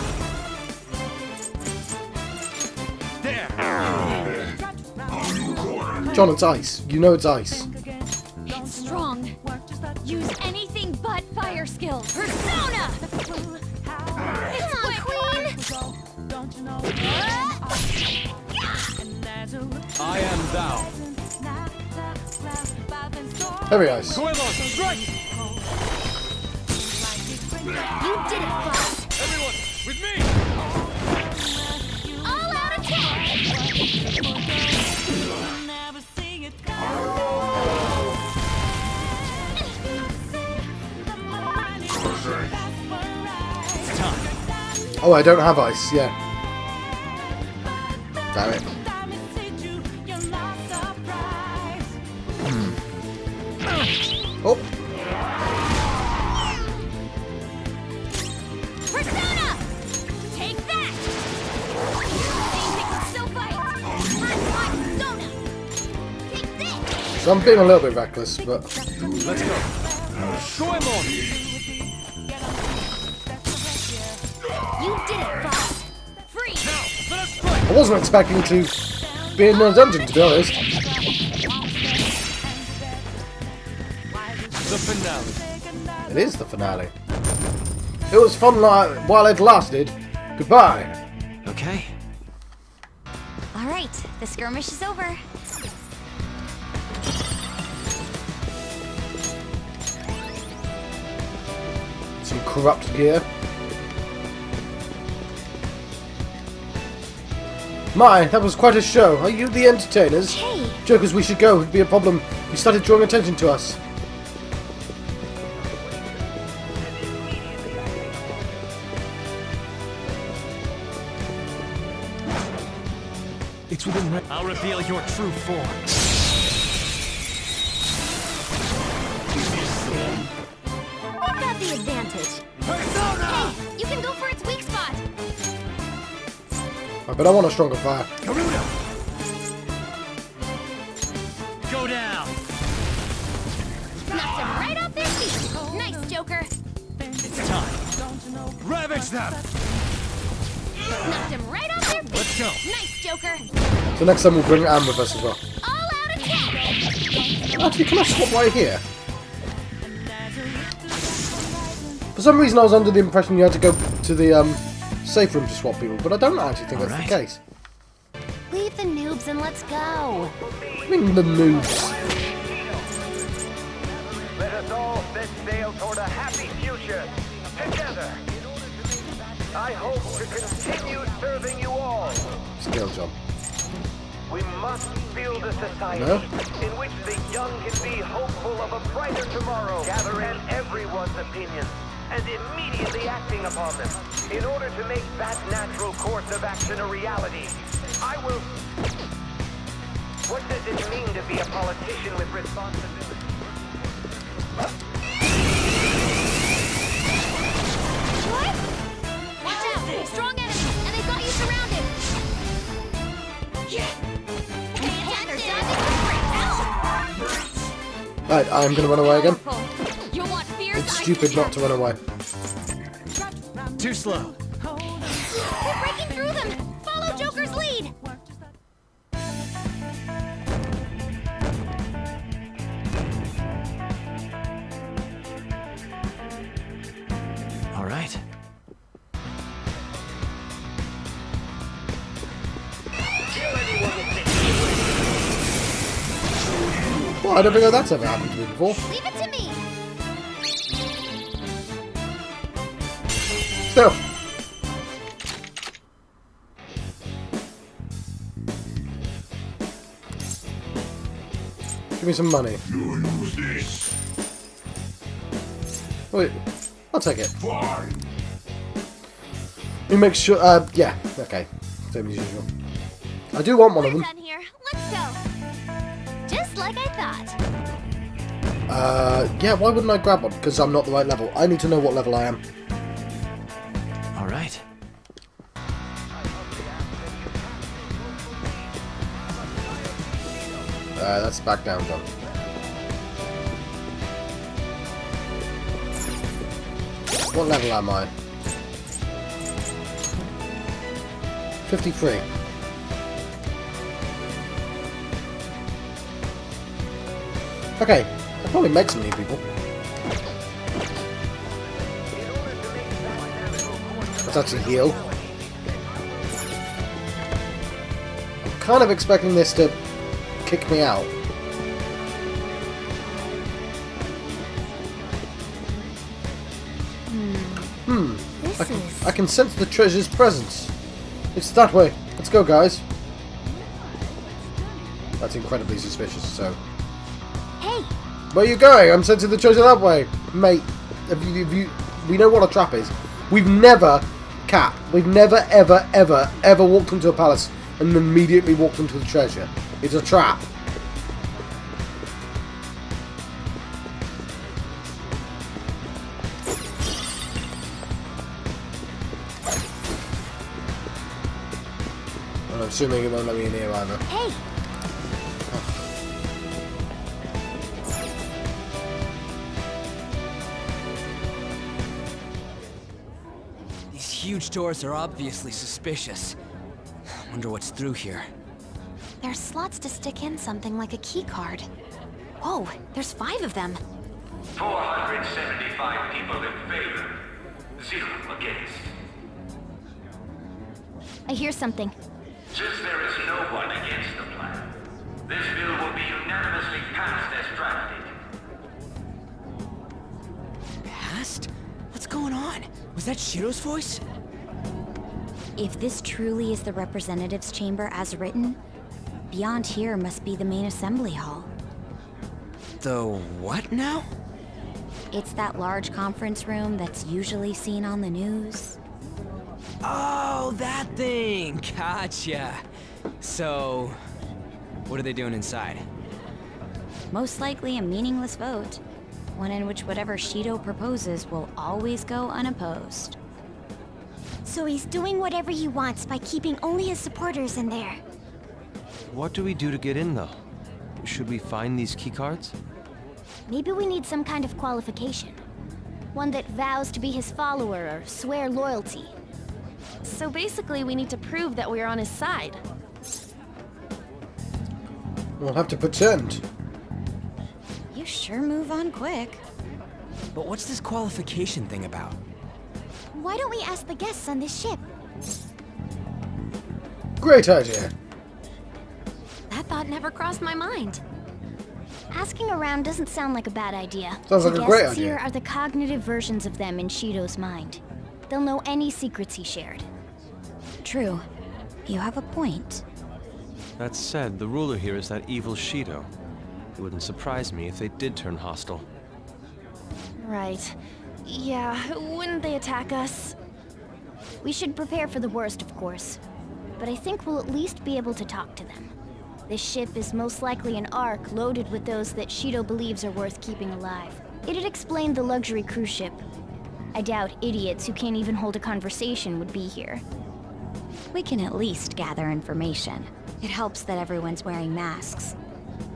Speaker 8: There.
Speaker 1: John, it's ice. You know it's ice.
Speaker 3: It's strong. Use anything but fire skill. Persona! Come on, Queen!
Speaker 8: I am thou.
Speaker 1: Heavy ice.
Speaker 8: Strike!
Speaker 3: You did it, Fox!
Speaker 8: Everyone, with me!
Speaker 3: All out attack!
Speaker 8: It's time.
Speaker 1: Oh, I don't have ice. Yeah. Damn it. Oh.
Speaker 3: Persona! Take that! So fight! Persona! Take this!
Speaker 1: So I'm being a little bit reckless, but
Speaker 8: Let's go. Goemon!
Speaker 3: You did it, Fox! Free!
Speaker 8: Now, let us strike!
Speaker 1: I wasn't expecting to be in a dungeon, to be honest.
Speaker 8: The finale.
Speaker 1: It is the finale. It was fun while it lasted. Goodbye.
Speaker 8: Okay.
Speaker 5: All right, the skirmish is over.
Speaker 1: Some corrupt gear. My, that was quite a show. Are you the entertainers?
Speaker 3: Hey!
Speaker 1: Jokers, we should go. It'd be a problem. You started drawing attention to us.
Speaker 8: It's within range. I'll reveal your true form.
Speaker 3: We've got the advantage. Hey, you can go for its weak spot.
Speaker 1: But I want a stronger fire.
Speaker 8: Garuda! Go down!
Speaker 3: Knocked them right off their feet. Nice, Joker.
Speaker 8: It's time. Ravage them!
Speaker 3: Knocked them right off their feet.
Speaker 8: Let's go.
Speaker 3: Nice, Joker.
Speaker 1: So next time we'll bring Anne with us as well.
Speaker 3: All out attack.
Speaker 1: Actually, can I swap right here? For some reason I was under the impression you had to go to the safe room to swap people, but I don't actually think that's the case.
Speaker 3: Leave the noobs and let's go.
Speaker 1: I mean the noobs.
Speaker 13: Let us all set sail toward a happy future together. I hope to continue serving you all.
Speaker 1: Skill job.
Speaker 13: We must build a society
Speaker 1: No?
Speaker 13: in which the young can be hopeful of a brighter tomorrow, gathering everyone's opinions and immediately acting upon them. In order to make that natural course of action a reality, I will... What does it mean to be a politician with responsibility?
Speaker 3: What? Watch out! Strong enemies, and they've got you surrounded. Pay attention!
Speaker 1: Right, I'm gonna run away again.
Speaker 3: You'll want fierce
Speaker 1: It's
Speaker 3: ice
Speaker 1: stupid not to run away.
Speaker 8: Too slow.
Speaker 3: We're breaking through them! Follow Joker's lead!
Speaker 8: All right.
Speaker 1: Well, I don't think that's ever happened to me before.
Speaker 3: Leave it to me!
Speaker 1: Still. Give me some money. Wait, I'll take it.
Speaker 2: Fine.
Speaker 1: Let me make sure. Yeah, okay. Same as usual. I do want one of them.
Speaker 3: Done here. Let's go. Just like I thought.
Speaker 1: Yeah, why wouldn't I grab one? Because I'm not the right level. I need to know what level I am.
Speaker 8: All right.
Speaker 1: That's back down, John. What level am I? 53. Okay, I'll probably make some new people. Let's actually heal. I'm kind of expecting this to kick me out. I can sense the treasure's presence. It's that way. Let's go, guys. That's incredibly suspicious, so...
Speaker 3: Hey!
Speaker 1: Where are you going? I'm sensing the treasure that way. Mate, we know what a trap is. We've never, ever walked into a palace and immediately walked into the treasure. It's a trap. I'm assuming it won't let me in here either.
Speaker 3: Hey!
Speaker 4: These huge doors are obviously suspicious. Wonder what's through here.
Speaker 5: There's slots to stick in something like a key card. Whoa, there's 5 of them.
Speaker 13: 475 people in favor. 0 against.
Speaker 3: I hear something.
Speaker 13: Since there is no one against the plan, this bill will be unanimously passed as drafted.
Speaker 4: Passed? What's going on? Was that Shido's voice?
Speaker 5: If this truly is the representatives' chamber as written, beyond here must be the main assembly hall.
Speaker 4: The what now?
Speaker 5: It's that large conference room that's usually seen on the news.
Speaker 4: Oh, that thing! Gotcha! So, what are they doing inside?
Speaker 5: Most likely a meaningless vote. One in which whatever Shido proposes will always go unopposed.
Speaker 3: So he's doing whatever he wants by keeping only his supporters in there.
Speaker 8: What do we do to get in, though? Should we find these keycards?
Speaker 3: Maybe we need some kind of qualification. One that vows to be his follower or swear loyalty.
Speaker 7: So basically, we need to prove that we're on his side.
Speaker 1: We'll have to pretend.
Speaker 5: You sure move on quick.
Speaker 4: But what's this qualification thing about?
Speaker 3: Why don't we ask the guests on this ship?
Speaker 1: Great idea.
Speaker 7: That thought never crossed my mind.
Speaker 3: Asking around doesn't sound like a bad idea.
Speaker 1: Sounds like
Speaker 3: the
Speaker 1: a great
Speaker 3: guests
Speaker 1: idea.
Speaker 3: here are the cognitive versions of them in Shido's mind. They'll know any secrets he shared.
Speaker 5: True. You have a point.
Speaker 8: That said, the ruler here is that evil Shido. It wouldn't surprise me if they did turn hostile.
Speaker 7: Right. Yeah, wouldn't they attack us?
Speaker 3: We should prepare for the worst, of course. But I think we'll at least be able to talk to them. This ship is most likely an Ark loaded with those that Shido believes are worth keeping alive. It'd explain the luxury cruise ship. I doubt idiots who can't even hold a conversation would be here.
Speaker 5: We can at least gather information. It helps that everyone's wearing masks.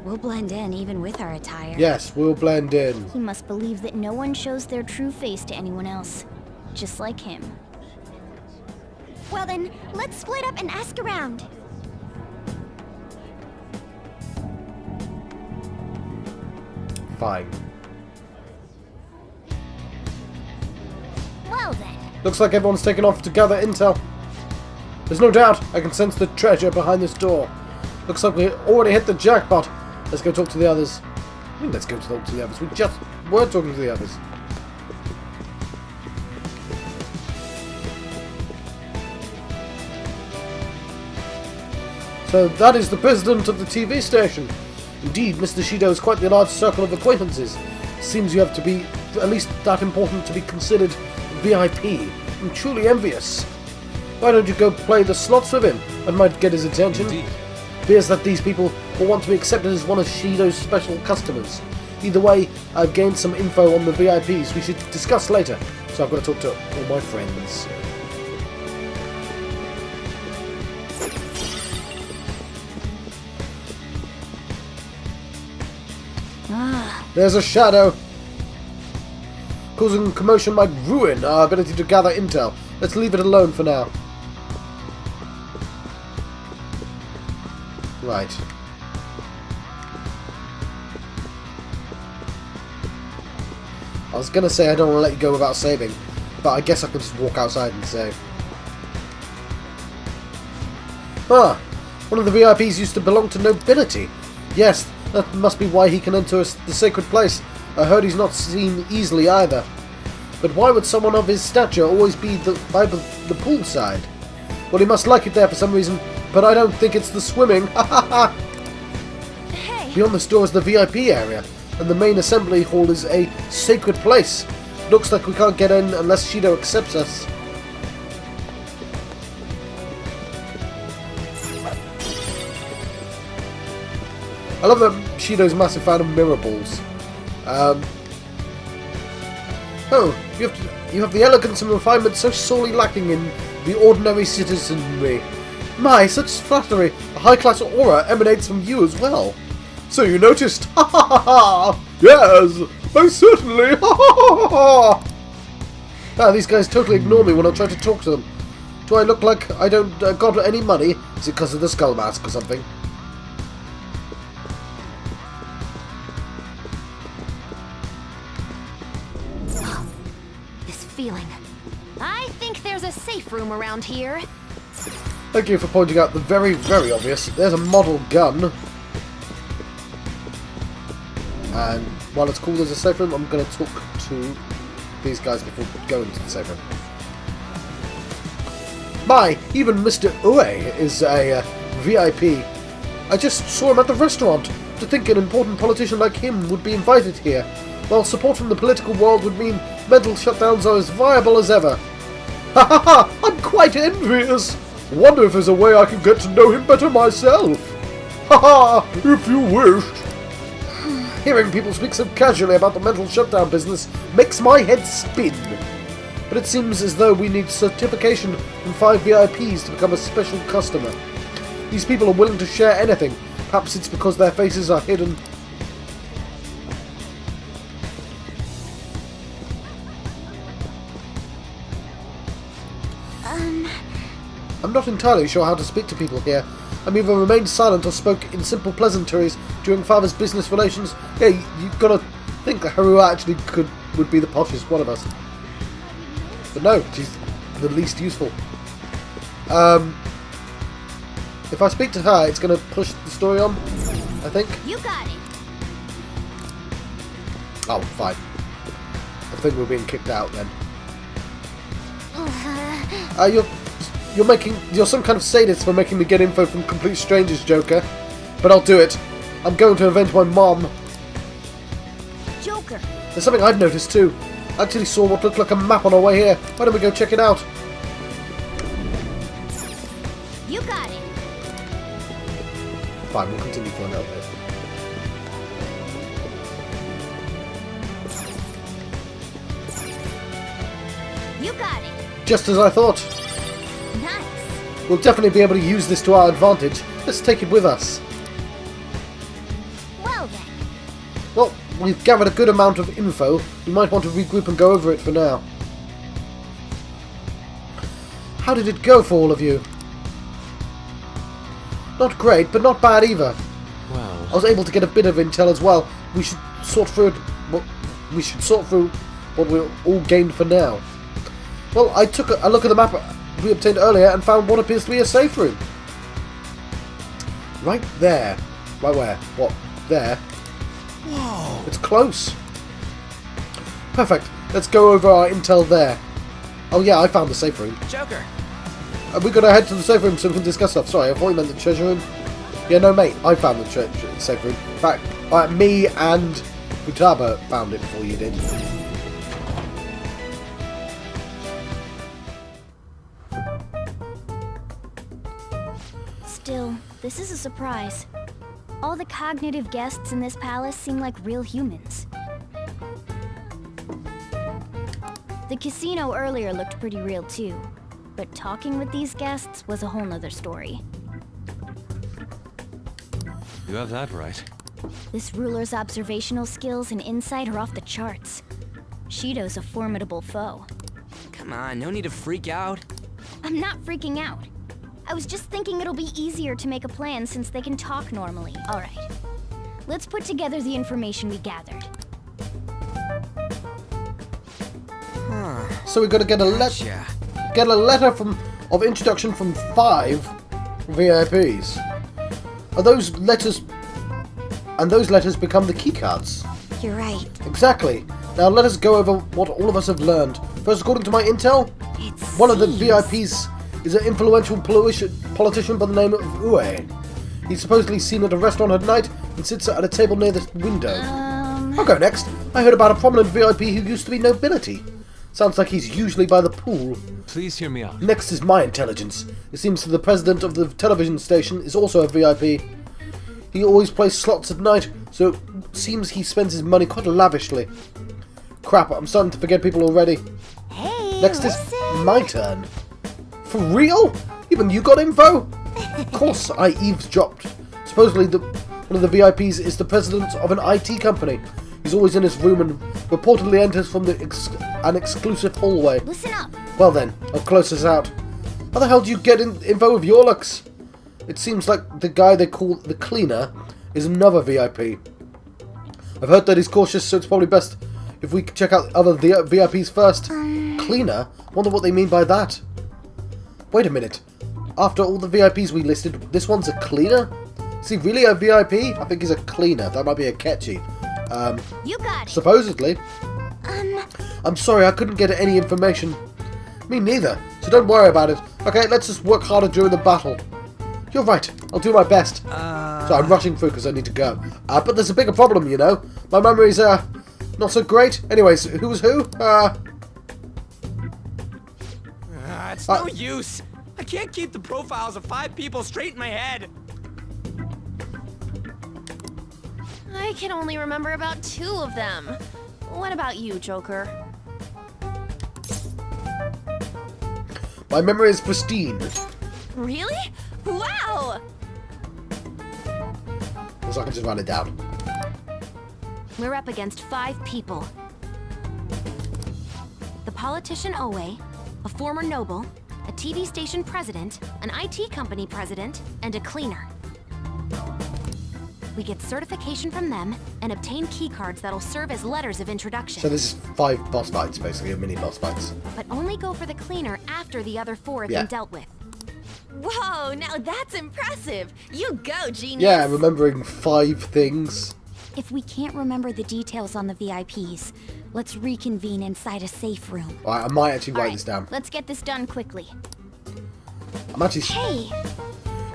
Speaker 5: We'll blend in even with our attire.
Speaker 1: Yes, we'll blend in.
Speaker 3: He must believe that no one shows their true face to anyone else. Just like him. Well then, let's split up and ask around.
Speaker 1: Fine.
Speaker 3: Well then.
Speaker 1: Looks like everyone's taken off to gather intel. There's no doubt I can sense the treasure behind this door. Looks like we already hit the jackpot. Let's go talk to the others. I mean, let's go talk to the others. We just were talking to the others. So that is the president of the TV station. Indeed, Mr. Shido is quite the large circle of acquaintances. Seems you have to be at least that important to be considered VIP. I'm truly envious. Why don't you go play the slots with him? That might get his attention.
Speaker 8: Indeed.
Speaker 1: Appears that these people will want to be accepted as one of Shido's special customers. Either way, I've gained some info on the VIPs we should discuss later. So I've got to talk to all my friends. There's a shadow. Causing commotion might ruin our ability to gather intel. Let's leave it alone for now. Right. I was gonna say I don't want to let you go without saving, but I guess I can just walk outside and save. Ah! One of the VIPs used to belong to nobility. Yes, that must be why he can enter the sacred place. I heard he's not seen easily either. But why would someone of his stature always be by the poolside? Well, he must like it there for some reason, but I don't think it's the swimming. Ha ha ha!
Speaker 7: Hey!
Speaker 1: Beyond this door is the VIP area, and the main assembly hall is a sacred place. Looks like we can't get in unless Shido accepts us. I love that Shido's a massive fan of mirror balls. Oh, you have the elegance and refinement so sorely lacking in the ordinary citizenry. My, such flattery! A high-class aura emanates from you as well. So you noticed? Ha ha ha ha! Yes, most certainly! Ha ha ha ha! Ah, these guys totally ignore me when I try to talk to them. Do I look like I don't got any money? Is it because of the skull mask or something?
Speaker 7: Feeling. I think there's a safe room around here.
Speaker 1: Thank you for pointing out the very, very obvious. There's a model gun. And while it's called as a safe room, I'm going to talk to these guys before going to the safe room. My, even Mr. Ue is a VIP. I just saw him at the restaurant. To think an important politician like him would be invited here, while support from the political world would mean mental shutdowns are as viable as ever. Ha ha ha! I'm quite envious! Wonder if there's a way I can get to know him better myself. Ha ha! If you wished. Hearing people speak so casually about the mental shutdown business makes my head spin. But it seems as though we need certification from 5 VIPs to become a special customer. These people are willing to share anything. Perhaps it's because their faces are hidden. I'm not entirely sure how to speak to people here. I'm either remained silent or spoke in simple pleasantries during Father's business relations. Yeah, you've got to think that Harua actually would be the poshest one of us. But no, she's the least useful. If I speak to her, it's going to push the story on, I think.
Speaker 3: You got it.
Speaker 1: Oh, fine. I think we're being kicked out then. You're some kind of sadist for making me get info from complete strangers, Joker. But I'll do it. I'm going to avenge my mom.
Speaker 3: Joker.
Speaker 1: There's something I've noticed too. I actually saw what looked like a map on our way here. Why don't we go check it out?
Speaker 3: You got it.
Speaker 1: Fine, we'll continue for a little bit.
Speaker 3: You got it.
Speaker 1: Just as I thought.
Speaker 3: Nice.
Speaker 1: We'll definitely be able to use this to our advantage. Let's take it with us.
Speaker 3: Well then.
Speaker 1: Well, we've gathered a good amount of info. We might want to regroup and go over it for now. How did it go for all of you? Not great, but not bad either.
Speaker 8: Well,
Speaker 1: I was able to get a bit of intel as well. We should sort through what we all gained for now. Well, I took a look at the map we obtained earlier and found what appears to be a safe room. Right there. Right where? What? There. Whoa. It's close. Perfect. Let's go over our intel there. Oh yeah, I found the safe room.
Speaker 4: Joker.
Speaker 1: We gotta head to the safe room so we can discuss stuff. Sorry, I thought you meant the treasure room. Yeah, no, mate. I found the safe room. In fact, me and Futaba found it before you did.
Speaker 3: Still, this is a surprise. All the cognitive guests in this palace seem like real humans. The casino earlier looked pretty real too, but talking with these guests was a whole nother story.
Speaker 8: you have that right.
Speaker 3: This ruler's observational skills and insight are off the charts. Shido's a formidable foe.
Speaker 4: Come on, no need to freak out.
Speaker 3: I'm not freaking out. I was just thinking it'll be easier to make a plan since they can talk normally. Alright. Let's put together the information we gathered.
Speaker 1: So we're gonna get a letter of introduction from 5 VIPs. Are those letters become the keycards?
Speaker 5: You're right.
Speaker 1: Exactly. Now let us go over what all of us have learned. First, according to my intel, one of the VIPs is an influential politician by the name of Ue. He's supposedly seen at a restaurant at night and sits at a table near the window. I'll go next. I heard about a prominent VIP who used to be nobility. Sounds like he's usually by the pool.
Speaker 8: Please hear me out.
Speaker 1: Next is my intelligence. It seems that the president of the television station is also a VIP. He always plays slots at night, so it seems he spends his money quite lavishly. Crap, I'm starting to forget people already.
Speaker 3: Hey,
Speaker 1: next is my turn. For real? Even you got info? Of course I eavesdropped. Supposedly one of the VIPs is the president of an IT company. He's always in his room and reportedly enters from an exclusive hallway.
Speaker 3: Listen up.
Speaker 1: Well then, I'll close this out. How the hell do you get info of your looks? It seems like the guy they call the cleaner is another VIP. I've heard that he's cautious, so it's probably best if we check out other VIPs first. Cleaner? Wonder what they mean by that. Wait a minute. After all the VIPs we listed, this one's a cleaner? Is he really a VIP? I think he's a cleaner. That might be a catchy.
Speaker 3: You got it.
Speaker 1: Supposedly. I'm sorry, I couldn't get any information. Me neither, so don't worry about it. Okay, let's just work harder during the battle. You're right, I'll do my best. So I'm rushing through because I need to go. But there's a bigger problem, you know. My memory's, not so great. Anyways, who was who?
Speaker 4: It's no use. I can't keep the profiles of 5 people straight in my head.
Speaker 7: I can only remember about 2 of them. What about you, Joker?
Speaker 1: My memory is pristine.
Speaker 7: Really? Wow!
Speaker 1: So I can just write it down.
Speaker 5: We're up against 5 people. The politician Owe, a former noble, a TV station president, an IT company president, and a cleaner. We get certification from them and obtain keycards that'll serve as letters of introduction.
Speaker 1: So this is 5 boss fights, basically, or mini boss fights.
Speaker 5: But only go for the cleaner after the other 4 have been dealt with.
Speaker 7: Whoa, now that's impressive. You go, genius.
Speaker 1: Yeah, remembering 5 things.
Speaker 5: If we can't remember the details on the VIPs, let's reconvene inside a safe room.
Speaker 1: Alright, I might actually write this down.
Speaker 3: Let's get this done quickly.
Speaker 1: I'm actually...
Speaker 3: Hey!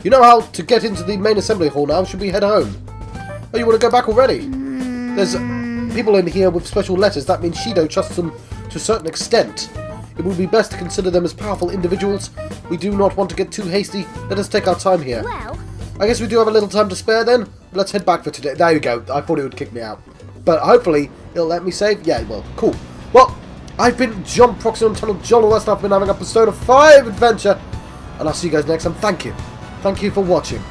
Speaker 1: You know how to get into the main assembly hall now? Should we head home? Oh, you want to go back already? There's people in here with special letters. That means Shido trusts them to a certain extent. It would be best to consider them as powerful individuals. We do not want to get too hasty. Let us take our time here.
Speaker 3: Well...
Speaker 1: I guess we do have a little time to spare then. Let's head back for today. There you go. I thought it would kick me out. But hopefully it'll let me save. Yeah, well, cool. Well, I've been John Proxy Tunnel John West. I've been having a Persona 5 adventure. And I'll see you guys next time. Thank you. Thank you for watching.